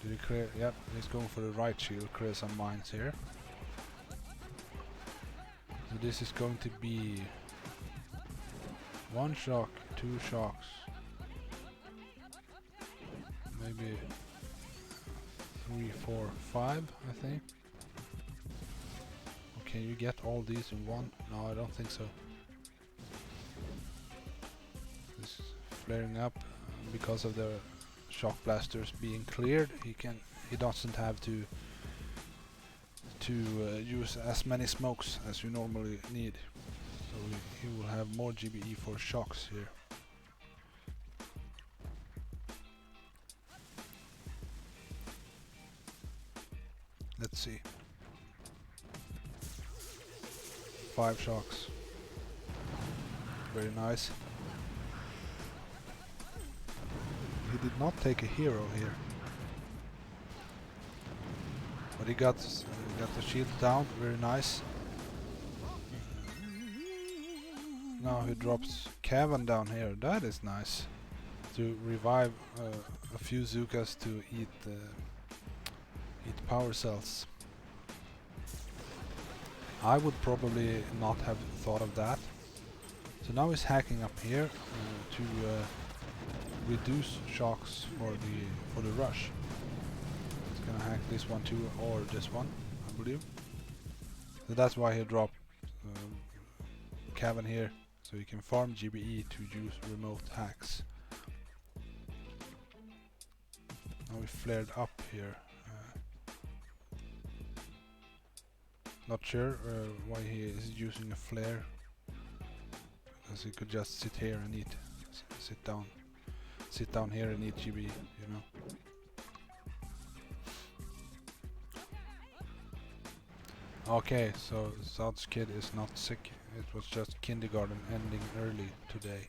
Did he clear? Yep, he's going for the right shield, clear some mines here. So this is going to be 1 shock, 2 shocks, maybe 3, 4, 5, I think. Can you get all these in one? No, I don't think so. This is flaring up because of the shock blasters being cleared. He doesn't have to use as many smokes as you normally need. So he will have more GBE for shocks here. Let's see. 5 shocks. Very nice. He did not take a hero here. But he got the shield down, very nice. Now he drops Cavan down here, that is nice. To revive a few Zukas to eat power cells. I would probably not have thought of that. So now he's hacking up here to reduce shocks for the rush. He's gonna hack this one too, or this one, I believe. So that's why he dropped Cavan here, so he can farm GBE to use remote hacks. Now we flared up here. Not sure why he is using a flare, because he could just sit here and eat, sit down here and eat GB, you know. Okay, so Zod's kid is not sick, it was just kindergarten ending early today.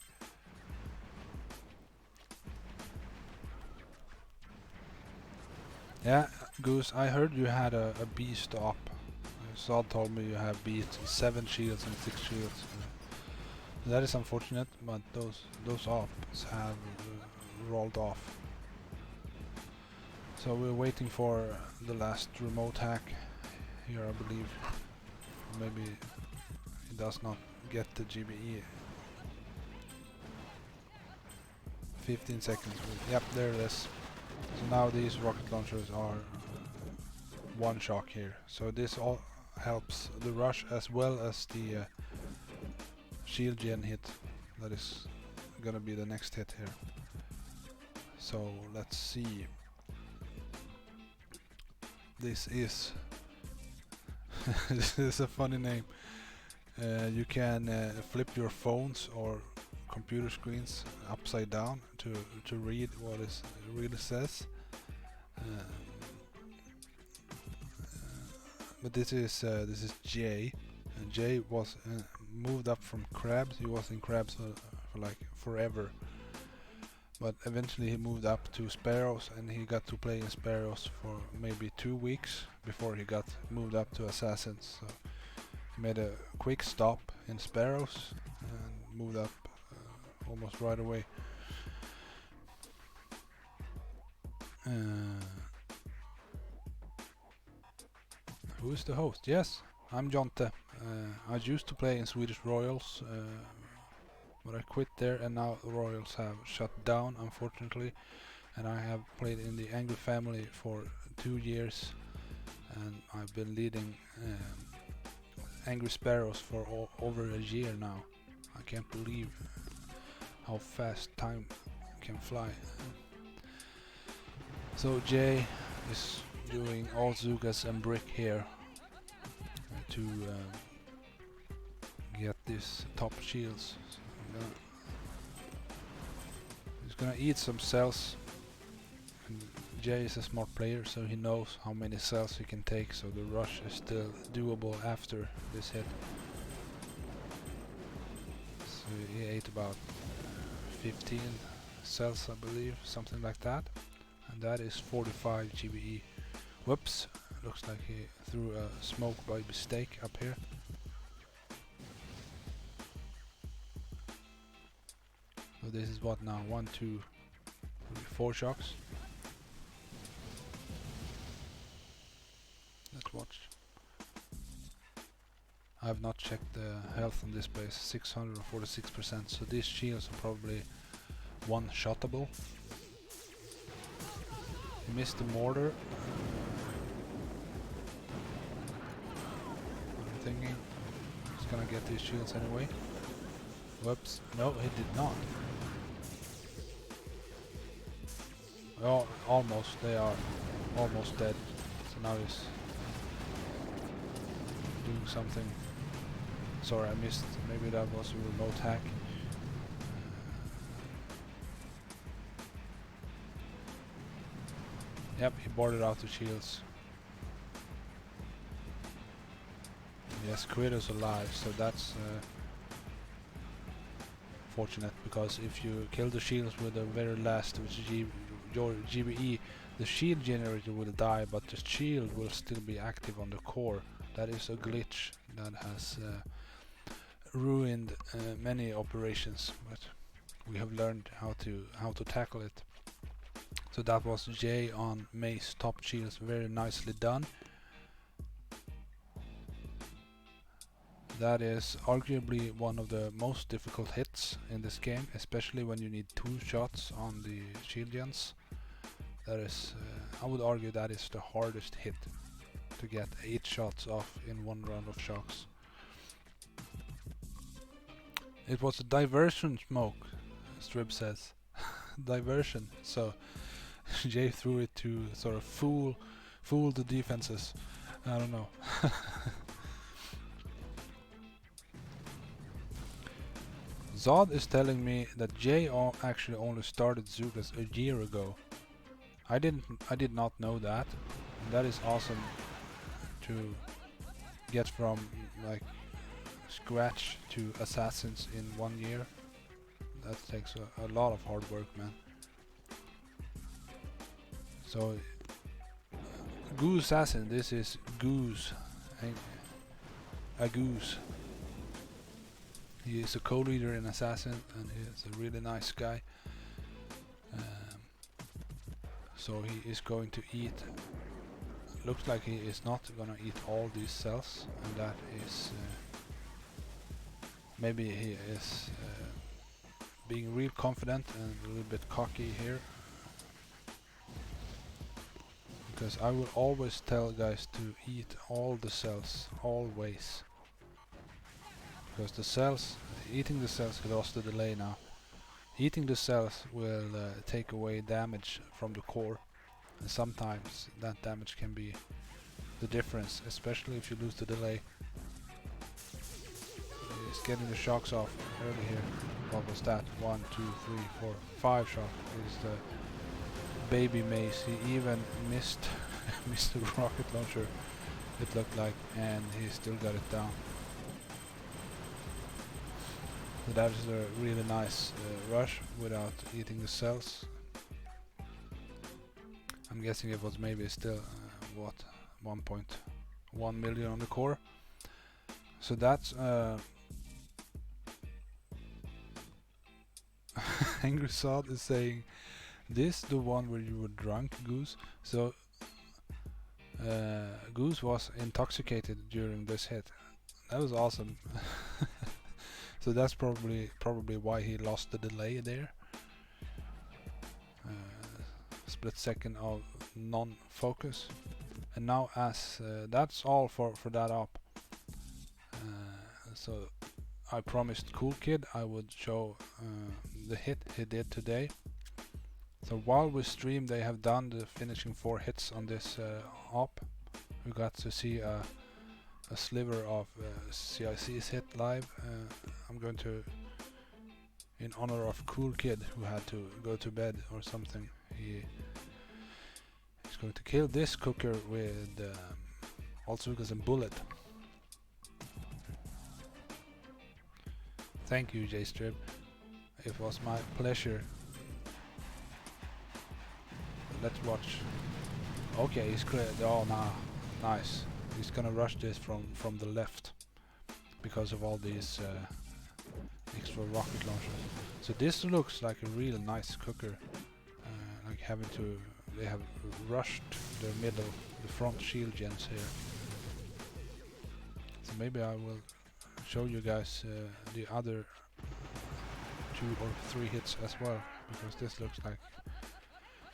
Yeah, Goose, I heard you had a beast op. Zod told me you have beat 7 shields and 6 shields. That is unfortunate, but those ops have rolled off. So we're waiting for the last remote hack here, I believe. Maybe he does not get the GBE. 15 seconds. Yep, there it is. So now these rocket launchers are 1 shock here. So this helps the rush as well as the shield gen hit. That is gonna be the next hit here. So let's see. This is this is a funny name. You can flip your phones or computer screens upside down to read what it really says. But this is Jay. And Jay was moved up from crabs. He was in crabs for like forever. But eventually he moved up to sparrows, and he got to play in sparrows for maybe 2 weeks before he got moved up to assassins. So he made a quick stop in sparrows and moved up almost right away. Who is the host? Yes, I'm Jonte. I used to play in Swedish Royals, but I quit there, and now the Royals have shut down, unfortunately. And I have played in the Angry Family for 2 years, and I've been leading Angry Sparrows for over a year now. I can't believe how fast time can fly. So Jay is doing all Zugas and Brick here to get these top shields. So he's gonna eat some cells. And Jay is a smart player, so he knows how many cells he can take, so the rush is still doable after this hit. So he ate about 15 cells, I believe, something like that. And that is 45 GBE. Whoops, looks like he threw a smoke by mistake up here. So this is what now? 1, 2, 3, 4 shocks. Let's watch. I have not checked the health on this base. 646%. So these shields are probably one-shottable. He missed the mortar. I'm thinking he's gonna get these shields anyway. Whoops. No, he did not. Well, almost. They are almost dead. So now he's doing something. Sorry, I missed. Maybe that was a remote hack. Yep, he boarded out the shields. Yes, Quito's alive, so that's fortunate, because if you kill the shields with the very last your GBE, the shield generator will die, but the shield will still be active on the core. That is a glitch that has ruined many operations, but we have learned how to tackle it. So that was Jay on May's top shields, very nicely done. That is arguably one of the most difficult hits in this game, especially when you need 2 shots on the shield gens. That is, I would argue that is the hardest hit, to get 8 shots off in 1 round of shocks. It was a diversion smoke, Strib says. Diversion. So Jay threw it to sort of fool the defenses. I don't know. Zod is telling me that Jay actually only started Zugas a year ago. I did not know that. And that is awesome to get from like scratch to assassins in 1 year. That takes a lot of hard work, man. So Goose Assassin, this is Goose, a Goose. He is a co-leader in Assassin, and he is a really nice guy. So he is going to eat. Looks like he is not gonna eat all these cells, and that is maybe he is being real confident and a little bit cocky here, because I will always tell guys to eat all the cells, always. Because the cells, eating the cells, he lost the delay now. Eating the cells will take away damage from the core, and sometimes that damage can be the difference, especially if you lose the delay. He's getting the shocks off early here. What was that? 1, 2, 3, 4, 5 shock is the baby mace. He even missed missed the rocket launcher, it looked like, and he still got it down. So that was a really nice rush without eating the cells. I'm guessing it was maybe still what, 1.1 million on the core. So that's Angry Sod is saying, this the one where you were drunk, Goose? So Goose was intoxicated during this hit. That was awesome. So that's probably why he lost the delay there. Split second of non-focus. And now as that's all for that op. So I promised Cool Kid I would show the hit he did today. So while we stream, they have done the finishing 4 hits on this op. We got to see a sliver of CIC's hit live. I'm going to, in honor of Cool Kid who had to go to bed or something, he's going to kill this cooker with also as a bullet. Thank you, J-Strip. It was my pleasure. Let's watch. Okay, he's clear. Oh, nah, nice. He's gonna rush this from the left because of all these extra rocket launchers. So this looks like a real nice cooker. Like having to, they have rushed the middle, the front shield gens here. So maybe I will show you guys the other 2 or 3 hits as well, because this looks like,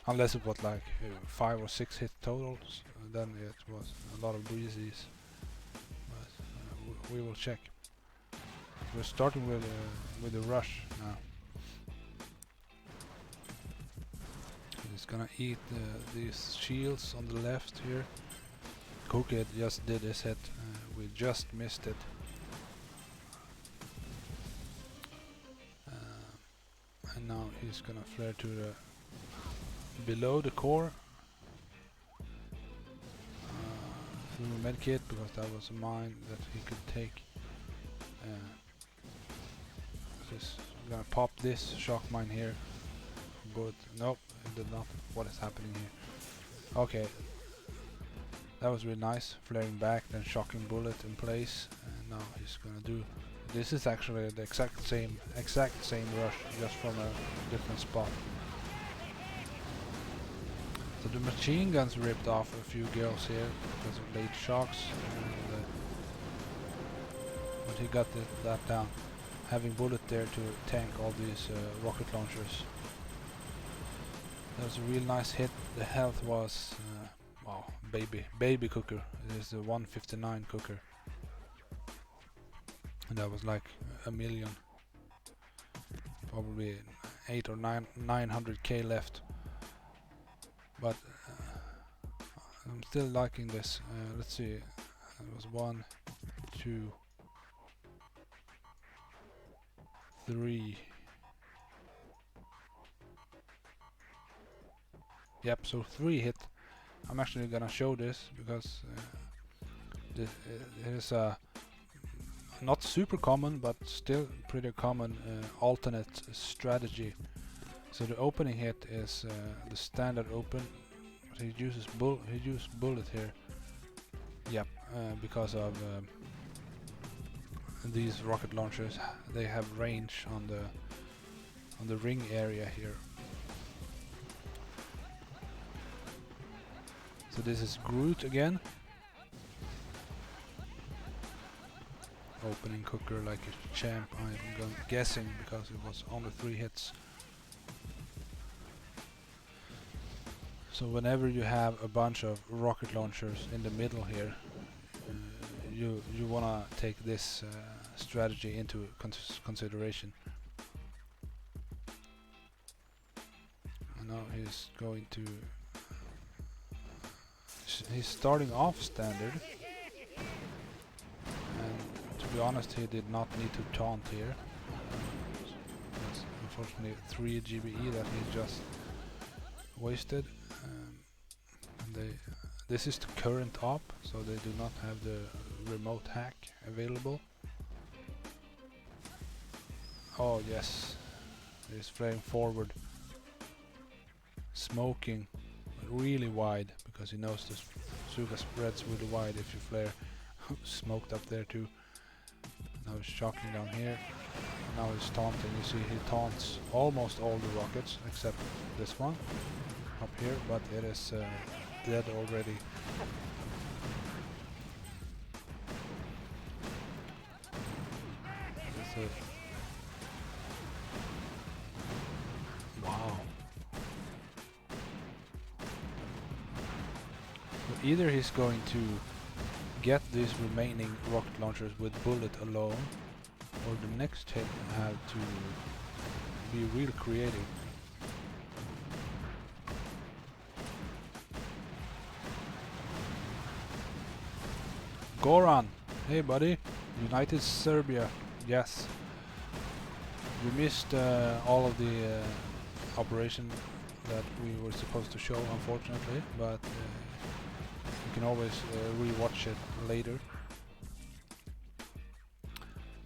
unless it was like 5 or 6 hit totals, then it was a lot of breezes. But we will check. We're starting with the rush now. He's gonna eat these shields on the left here. Cookit just did his hit. We just missed it. And now he's gonna flare to the below the core. Through medkit, because that was a mine that he could take. I'm gonna pop this shock mine here. But nope, it did not. What is happening here? Okay, that was really nice. Flaring back, then shocking bullet in place, and now he's gonna do. This is actually the exact same rush, just from a different spot. So the machine guns ripped off a few girls here because of late shocks, and, but he got that down. Having bullet there to tank all these rocket launchers. That was a real nice hit. The health was, wow, baby cooker. It is the 159 cooker. And that was like a million. Probably 8 or 900k left. But I'm still liking this. Let's see. It was 1, 2, 3. Yep, so 3 hit. I'm actually gonna show this because this is a not super common, but still pretty common alternate strategy. So the opening hit is the standard open. But he uses bullet here. Yep, because of these rocket launchers. They have range on the ring area here. So this is Groot again. Opening cooker like a champ, I'm guessing, because it was only 3 hits. So whenever you have a bunch of rocket launchers in the middle here, you wanna take this strategy into consideration. And now he's going to. He's starting off standard, and to be honest, he did not need to taunt here. That's unfortunately 3 GBE that he just wasted. This is the current op, so they do not have the remote hack available. Oh yes, he's flaring forward, smoking really wide because he knows this Suga spreads really wide if you flare. Smoked up there too. Now he's shocking down here. Now he's taunting. You see he taunts almost all the rockets except this one up here, but it is dead already. Wow. So either he's going to get these remaining rocket launchers with bullet alone, or the next hit have to be real creative. Goran! Hey buddy! United Serbia! Yes! We missed all of the operation that we were supposed to show, unfortunately, but you can always re-watch it later.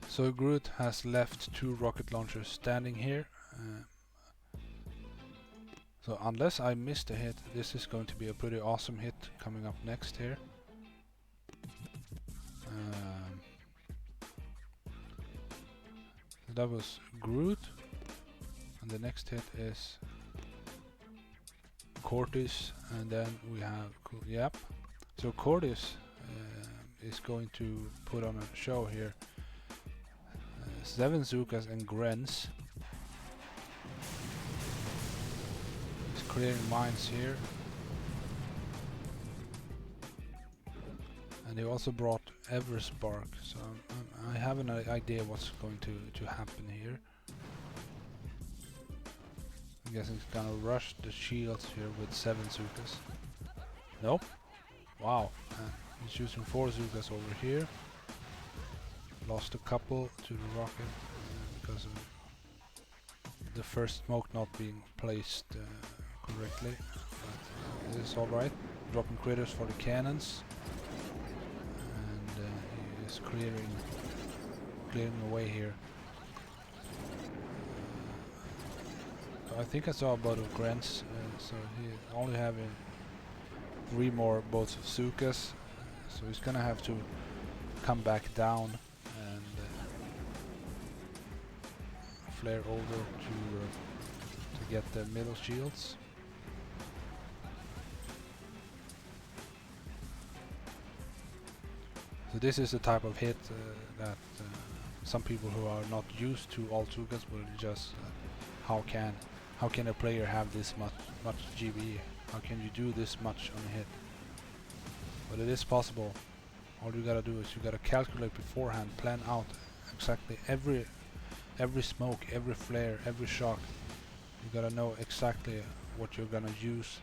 So Groot has left 2 rocket launchers standing here. So unless I missed a hit, this is going to be a pretty awesome hit coming up next here. So that was Groot, and the next hit is Cortis, and then we have yep. So Cortis is going to put on a show here. 7 Zukas and Grens. He's clearing mines here. And he also brought Everspark, so I have an idea what's going to happen here. I guess he's gonna rush the shields here with 7 Zukas. Nope. Wow. He's using 4 Zukas over here. Lost a couple to the rocket because of the first smoke not being placed correctly. But it is alright. Dropping critters for the cannons. And he is clearing away here. So I think I saw a boat of Grants, so he only having 3 more boats of Zukas. So he's gonna have to come back down and flare over to get the middle shields. So this is the type of hit that some people who are not used to all Zukas will just how can a player have this much GB? How can you do this much on a hit? But it is possible. All you gotta do is you gotta calculate beforehand, plan out exactly every smoke, every flare, every shock. You gotta know exactly what you're gonna use,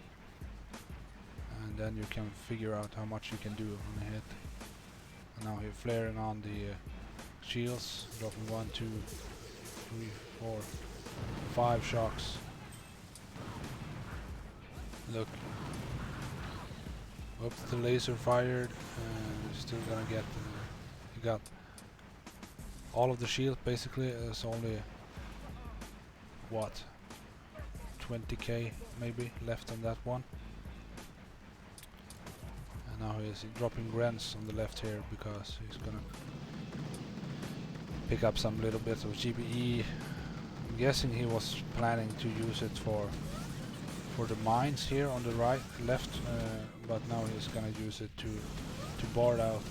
and then you can figure out how much you can do on a hit. And now he's flaring on the shields, dropping 1, 2, 3, 4, 5 shocks. Look. Oops, the laser fired, and you're still gonna get. You got all of the shield basically. It's only what 20k maybe left on that one. And now he's dropping grants on the left here because he's gonna pick up some little bits of GBE. I'm guessing he was planning to use it for the mines here on the left, but now he's gonna use it to board out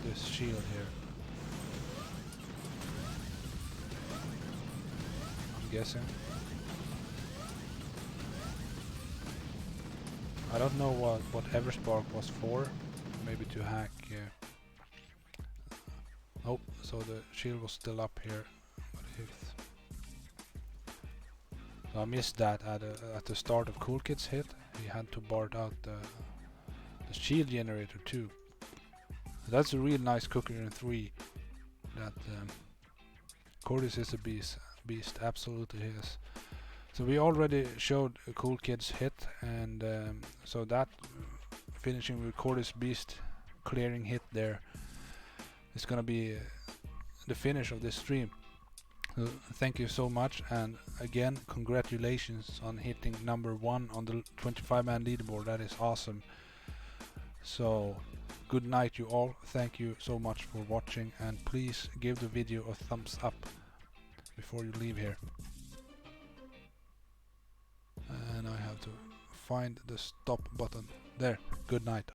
this shield here. I'm guessing. I don't know what Everspark was for. Maybe to hack. Nope. So the shield was still up here. But so I missed that at the start of Cool Kid's hit. He had to board out the shield generator too. That's a real nice cooker in 3. That Cordis is a beast, absolutely is. So we already showed a Cool Kid's hit, and so that finishing with Cordis beast clearing hit there is gonna be the finish of this stream. Thank you so much, and again congratulations on hitting number 1 on the 25-man leaderboard. That is awesome. So good night you all. Thank you so much for watching, and please give the video a thumbs up before you leave here. And I have to find the stop button. There. Good night.